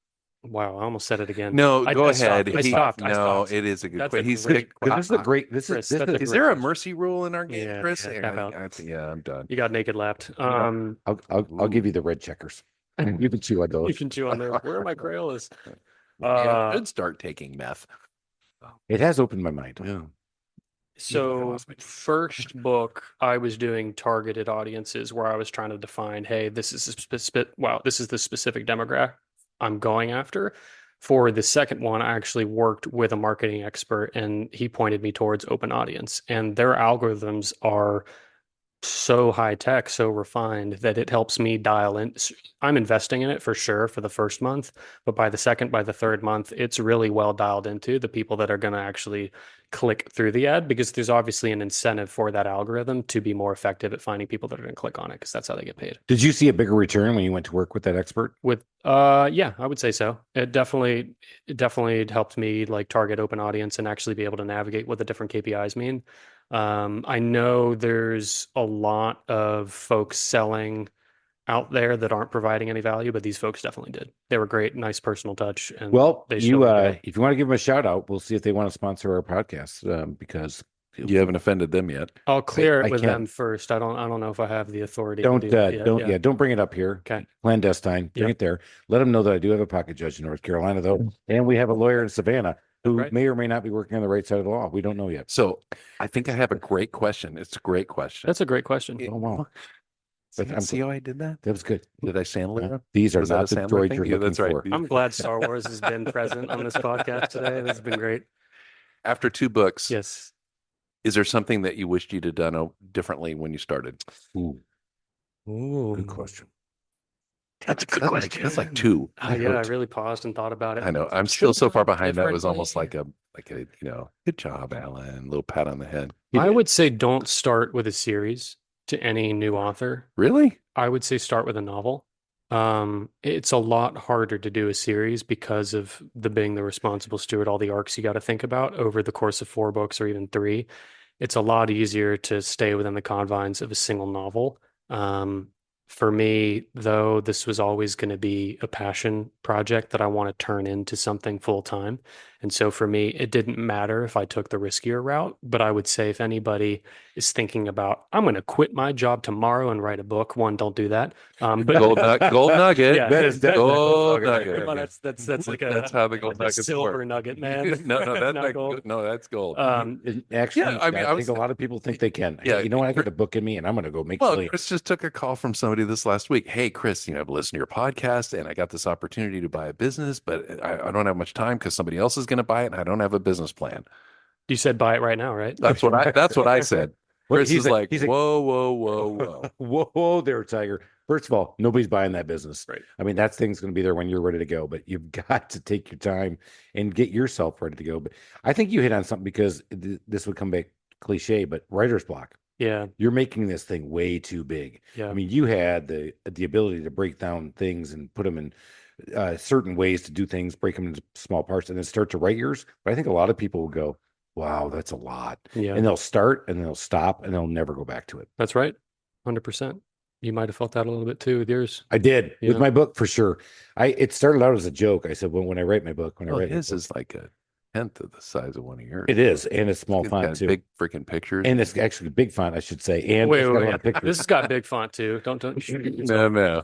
Wow, I almost said it again. No, go ahead. I stopped. No, it is a good That's question. a He's great Because this is a great, Chris, this that's a is, Is great there a question. mercy rule in our game, Yeah, Chris? yeah, tap out. I'm done. You got naked lapped. I'll give you the red checkers. You can chew on those. You can chew on there. Where are my Crayolas? Yeah, I should start taking meth. It has opened my mind. Yeah. So first book, I was doing targeted audiences where I was trying to define, hey, this is this is the specific demographic I'm going after. For the second one, I actually worked with a marketing expert and he pointed me towards open audience. And their algorithms are so high tech, so refined that it helps me dial in. I'm investing in it for sure for the first month, but by the third month, it's really well dialed into the people that are going to actually click through the ad because there's obviously an incentive for that algorithm to be more effective at finding people that are going to click on it because that's how they get paid. Did you see a bigger return when you went to work with that expert? Yeah, I would say so. It definitely helped me like target open audience and actually be able to navigate what the different KPIs mean. I know there's a lot of folks selling out there that aren't providing any value, but these folks definitely did. They were great, nice personal touch. And well, they if you want to give them a shout out, we'll see if they want to sponsor our podcast because you haven't offended them yet. I'll clear it with them first. I don't know if I have the authority. Don't bring it up here. Okay. Clandestine. Bring it there. Let them know that I do have a pocket judge in North Carolina though, and we have a lawyer in Savannah who may or may not be working on the right side of the law. We don't know yet. So I think I have a great question. It's a great question. That's a great question. Oh, wow. See how I did that? That was good. Did I Sandler? Yeah. These are not the droids you're looking that's right. for. I'm glad Star Wars has been present on this podcast today. This has been great. After 2 books, yes. Is there something that you wished you'd have done differently when you started? Ooh. Good question. That's a good question. That's like 2. I really paused and thought about it. I know. I'm still so far behind. That was almost like a good job, Alan. A little pat on the head. I would say don't start with a series to any new author. Really? I would say start with a novel. It's a lot harder to do a series because of being the responsible steward, all the arcs you got to think about over the course of 4 books or even 3. It's a lot easier to stay within the confines of a single novel. For me, though, this was always going to be a passion project that I want to turn into something full time. And so for me, it didn't matter if I took the riskier route, but I would say if anybody is thinking about, I'm going to quit my job tomorrow and write a book, one, don't do that. But gold nugget. Yeah, that is gold nugget. Come on, that's like that's how the gold nuggets silver work. nugget, man. no, that's not gold. No, that's gold. Actually, I think a lot of people think they can. Yeah, you know what? I got a book in me, and I'm going to go make. Well, Chris just took a call from somebody this last week. Hey, Chris, I've listened to your podcast, and I got this opportunity to buy a business, but I don't have much time because somebody else is going to buy it, and I don't have a business plan. You said buy it right now, right? That's what I said. Chris is like, he's whoa, whoa there, Tiger. First of all, nobody's buying that business. Right. I mean, that thing's going to be there when you're ready to go, but you've got to take your time and get yourself ready to go. But I think you hit on something because this would come back cliche, but writer's block. Yeah. You're making this thing way too big. Yeah. I mean, you had the ability to break down things and put them in certain ways to do things, break them into small parts, and then start to write yours. But I think a lot of people will go, wow, that's a lot. Yeah. And they'll start and they'll stop and they'll never go back to it. That's right. 100%. You might have felt that a little bit too with yours. I did with my book for sure. It started out as a joke. I said, when I write my book, his is like a 1/10 of the size of one of yours. It is, and it's small font too. Big freaking pictures, and it's actually big font, I should say. And wait. This has got big font too. Don't. No.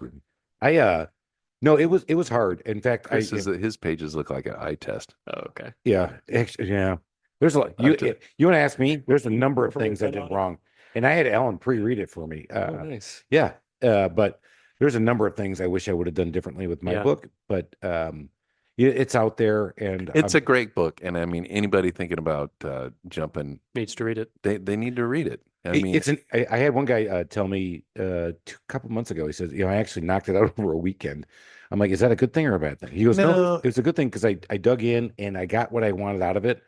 No, it was hard. In fact, His pages look like an eye test. Oh, okay. yeah, actually, yeah. There's a lot. You want to ask me? There's a number of things I did wrong, and I had Alan pre-read it for me. Oh, nice. Yeah, but there's a number of things I wish I would have done differently with my book. But it's out there, and it's a great book. And I mean, anybody thinking about jumping needs to read it. They need to read it. I mean, I had one guy tell me a couple months ago. He says, I actually knocked it out over a weekend. I'm like, is that a good thing or a bad thing? He goes, no, it was a good thing because I dug in and I got what I wanted out of it,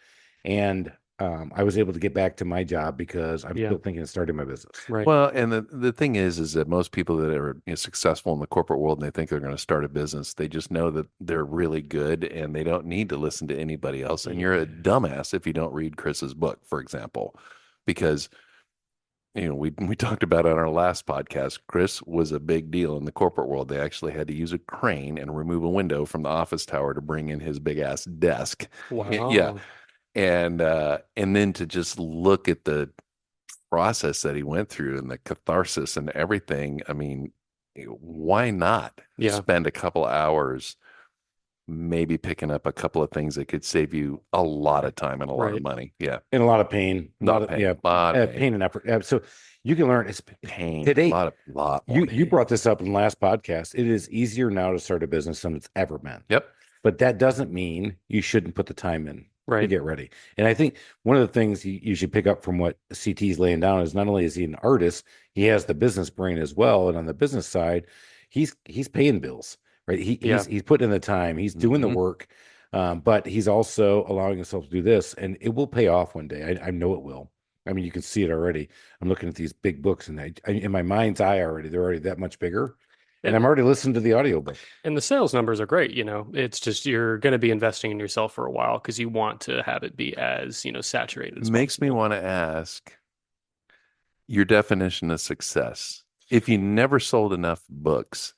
and I was able to get back to my job because I'm still thinking of starting my business. Right. Well, and the thing is that most people that are successful in the corporate world and they think they're going to start a business, they just know that they're really good and they don't need to listen to anybody else. And you're a dumbass if you don't read Chris's book, for example, because we talked about on our last podcast, Chris was a big deal in the corporate world. They actually had to use a crane and remove a window from the office tower to bring in his big ass desk. Wow. Yeah. And then to just look at the process that he went through and the catharsis and everything. I mean, why not spend a couple hours maybe picking up a couple of things that could save you a lot of time and a lot of money. Yeah. And a lot of pain. A lot of pain and effort. So you can learn it's pain today. A lot you brought this up in the last podcast. It is easier now to start a business than it's ever been. Yep. But that doesn't mean you shouldn't put the time in to get ready. And I think one of the things you should pick up from what CT's laying down is not only is he an artist, he has the business brain as well. And on the business side, he's paying bills. Right. He's putting in the time, he's doing the work, but he's also allowing himself to do this, and it will pay off one day. I know it will. I mean, you can see it already. I'm looking at these big books, and in my mind's eye they're already that much bigger. And I'm already listening to the audiobook. And the sales numbers are great. It's just you're going to be investing in yourself for a while because you want to have it be as, saturated as Makes me want to ask your definition of success. If you never sold enough books,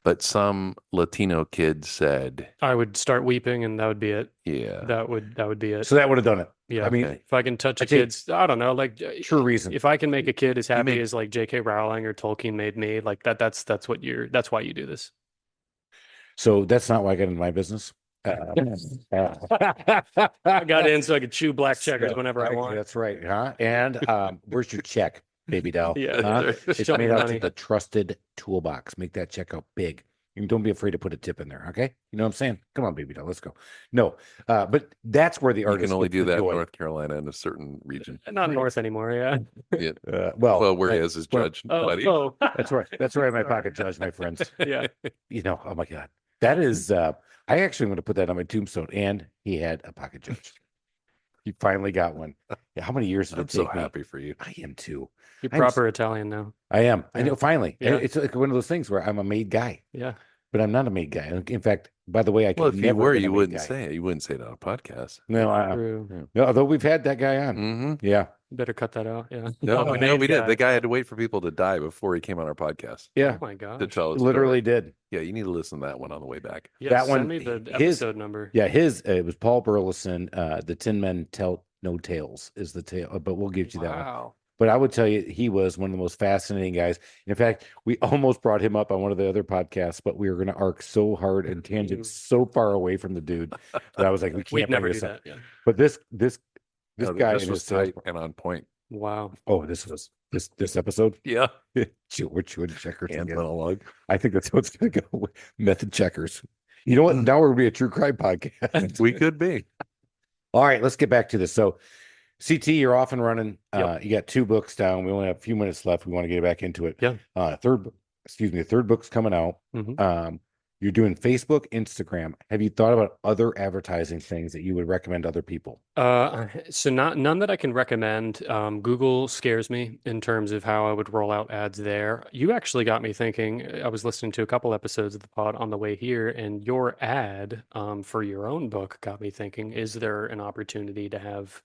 but some Latino kid said, I would start weeping and that would be it. Yeah. That would be it. So that would have done it. Yeah. I mean, if I can touch a kid's, I don't know, like true reason. If I can make a kid as happy as like J.K. Rowling or Tolkien made me, like that's why you do this. So that's not why I got into my business. I got in so I could chew black checkers whenever I want. That's right. Huh? And where's your check, baby doll? Yeah. It's made out of the trusted toolbox. Make that check out big. And don't be afraid to put a tip in there. Okay. You know what I'm saying? Come on, baby doll. Let's go. No. But that's where the artist can only do that in North Carolina in a certain region. Not North anymore. Yeah. Well, where he has his judge. Buddy. Oh. That's right. That's right. My pocket judge, my friends. Yeah. Oh my God. That is, I actually want to put that on my tombstone. And he had a pocket judge. He finally got one. Yeah, how many years did it take me? I'm so happy for you. I am too. You're proper Italian now. I am. I know. Finally, it's like one of those things where I'm a made guy. Yeah, but I'm not a made guy. In fact, by the way, I if you were, you wouldn't say it. You wouldn't say it on a podcast. No, no. Although we've had that guy on. Mm-hmm. Yeah, better cut that out. Yeah. No, we did. The guy had to wait for people to die before he came on our podcast. Yeah. Oh my God. To tell us. Literally did. Yeah, you need to listen to that one on the way back. Yeah, that send one. Me the episode number. Yeah, it was Paul Burleson. The Tin Men Tell No Tales is the tale, but we'll give you that one. Wow. But I would tell you, he was one of the most fascinating guys. In fact, we almost brought him up on one of the other podcasts, but we were going to arc so hard and tangent so far away from the dude that I was like, we can't We'd never do that. Yeah. But this guy was tight and on point. Wow. Oh, this episode. Yeah. We're chewing checkers. And monologue. I think that's what's going to go with method checkers. You know what? Now we're going to be a true crime podcast. We could be. All right, let's get back to this. So, CT, you're off and running. Yep. You got 2 books down. We only have a few minutes left. We want to get back into it. Yeah. The third book's coming out. Mm-hmm. You're doing Facebook, Instagram. Have you thought about other advertising things that you would recommend other people? So none that I can recommend. Google scares me in terms of how I would roll out ads there. You actually got me thinking. I was listening to a couple episodes of the pod on the way here, and your ad for your own book got me thinking, is there an opportunity to have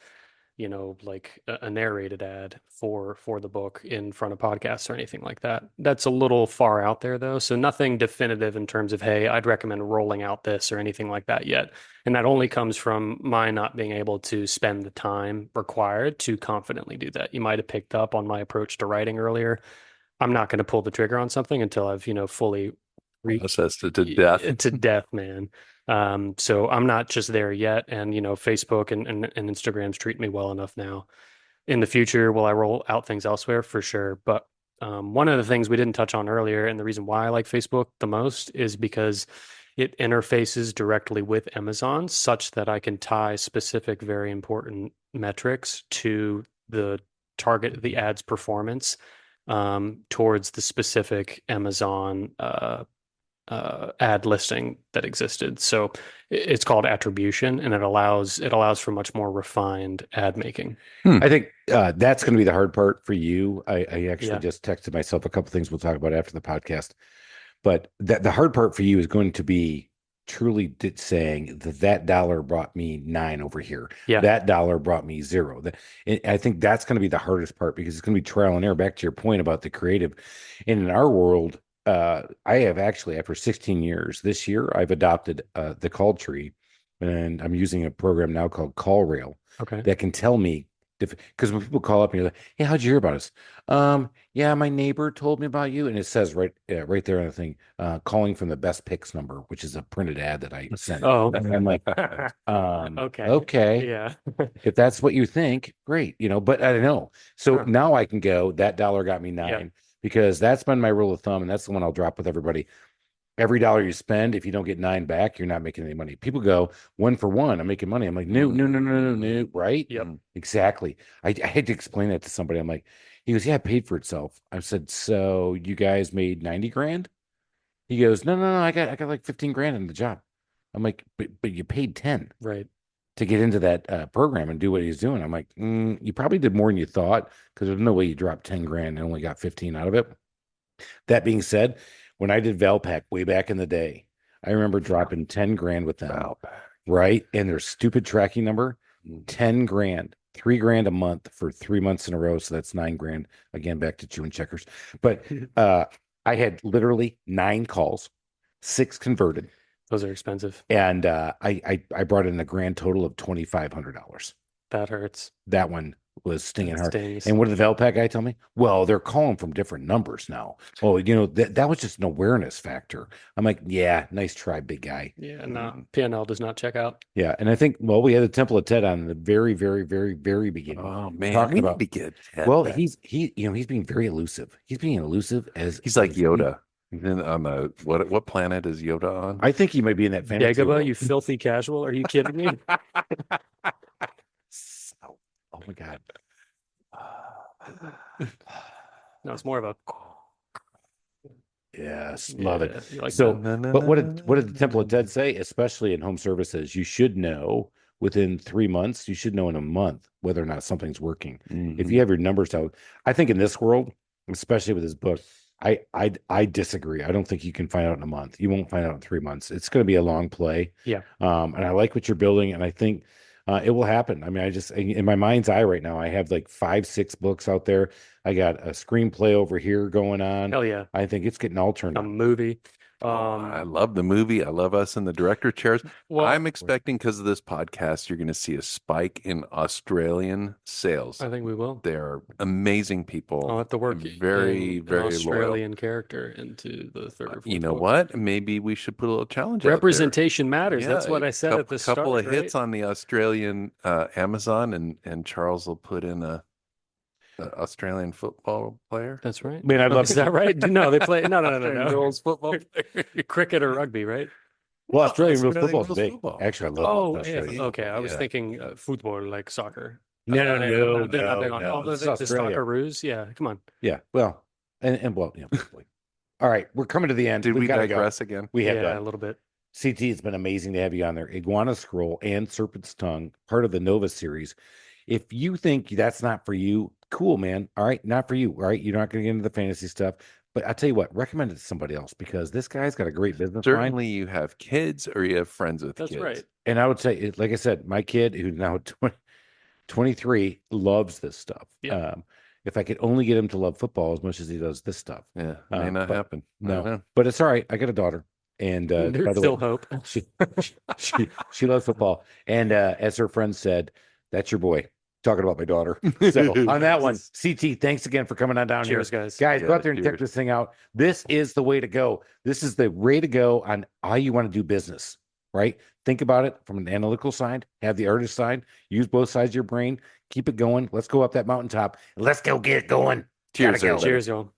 like a narrated ad for the book in front of podcasts or anything like that? That's a little far out there though. So nothing definitive in terms of, hey, I'd recommend rolling out this or anything like that yet. And that only comes from my not being able to spend the time required to confidently do that. You might have picked up on my approach to writing earlier. I'm not going to pull the trigger on something until I've, fully processed it to death. To death, man. So I'm not just there yet. And, Facebook and Instagram's treat me well enough now. In the future, will I roll out things elsewhere? For sure. But one of the things we didn't touch on earlier, and the reason why I like Facebook the most is because it interfaces directly with Amazon such that I can tie specific, very important metrics to the ad's performance towards the specific Amazon ad listing that existed. So it's called attribution, and it allows for much more refined ad making. I think that's going to be the hard part for you. I actually just texted myself a couple things we'll talk about after the podcast. But the hard part for you is going to be truly saying that dollar brought me 9 over here. Yeah. That dollar brought me 0. I think that's going to be the hardest part because it's going to be trial and error. Back to your point about the creative. And in our world, I have actually, after 16 years, this year, I've adopted the call tree, and I'm using a program now called CallRail that can tell me, because when people call up and you're like, hey, how'd you hear about us? Yeah, my neighbor told me about you. And it says right there on the thing, calling from the best picks number, which is a printed ad that I sent. Oh, I'm like, okay. Yeah. If that's what you think, great. But I don't know. So now I can go, that dollar got me 9 because that's been my rule of thumb. And that's the one I'll drop with everybody. Every dollar you spend, if you don't get 9 back, you're not making any money. People go 1 for 1. I'm making money. I'm like, no, right? Yep. Exactly. I had to explain that to somebody. I'm like, he goes, yeah, it paid for itself. I said, so you guys made 90 grand? He goes, no, I got like 15 grand in the job. I'm like, but you paid 10 right to get into that program and do what he's doing. I'm like, you probably did more than you thought because there's no way you dropped 10 grand and only got 15 out of it. That being said, when I did Valpak way back in the day, I remember dropping 10 grand with them, right? And their stupid tracking number, 10 grand, 3 grand a month for 3 months in a row. So that's 9 grand. Again, back to chewing checkers. But I had literally 9 calls, 6 converted. Those are expensive. And I brought in a grand total of $2,500. That hurts. That one was stinging hard. Stings. And what did the Valpak guy tell me? Well, they're calling from different numbers now. Oh, that was just an awareness factor. I'm like, yeah, nice try, big guy. Yeah, no, P&L does not check out. Yeah, and I think, we had the Temple of Ted on in the very, very, very, very beginning. Oh man, we need to get Ted back. he's being very elusive. He's being elusive he's like Yoda. Then on the what planet is Yoda on? I think he might be in that fantasy. Dagobah, you filthy casual. Are you kidding me? Oh my God. No, it's more of a yes, love it. Like so, but what did the Temple of Ted say? Especially in home services, you should know within 3 months. You should know in a month whether or not something's working. If you have your numbers out, I think in this world, especially with this book, I disagree. I don't think you can find out in a month. You won't find out in 3 months. It's going to be a long play. Yeah. And I like what you're building, and I think it will happen. I mean, in my mind's eye right now, I have like 5, 6 books out there. I got a screenplay over here going on. Hell yeah. I think it's getting all turned a on. movie. I love the movie. I love us in the director chairs. Well, I'm expecting, because of this podcast, you're going to see a spike in Australian sales. I think we will. They're amazing people. I'll have to work very, very an Australian loyal character into the third or fourth You know book. what? Maybe we should put a little challenge Representation out matters. there. That's what I said at the start. Couple of right? hits on the Australian Amazon, and Charles will put in a Australian football player. That's right. I mean, I'd love Is that right? No, they play. No. Girls football player. Cricket or rugby, right? Well, Australian rules Australian football is rules big. football. Actually, I love Oh, Australia. yeah. Okay. I was Yeah. thinking football, like soccer. No. They're not big on no. the It's Australia. Socceroos. Yeah, come on. Yeah. Well, and probably. All right, we're coming to the end. Did we gotta digress again? We have Yeah, done. a little bit. CT, it's been amazing to have you on there. Iguana Scroll and Serpent's Tongue, part of the Nova series. If you think that's not for you, cool, man. All right, not for you. All right, you're not going to get into the fantasy stuff. But I'll tell you what, recommend it to somebody else because this guy's got a great business mind. Certainly, you have kids or you have friends with That's kids. right. And I would say, like I said, my kid, who's now 23, loves this stuff. Yeah. If I could only get him to love football as much as he does this stuff. Yeah, may not but happen. No, but it's all right. I got a daughter. And by There's the still way, hope. she loves football. And as her friend said, that's your boy. Talking about my daughter. So on that one, CT, thanks again for coming on down Cheers, here. guys. Guys, go out there and check this thing out. This is the way to go. This is the way to go on how you want to do business, right? Think about it from an analytical side, have the artist side, use both sides of your brain, keep it going. Let's go up that mountaintop. Let's go get it going. Cheers, Go. Cheers, y'all.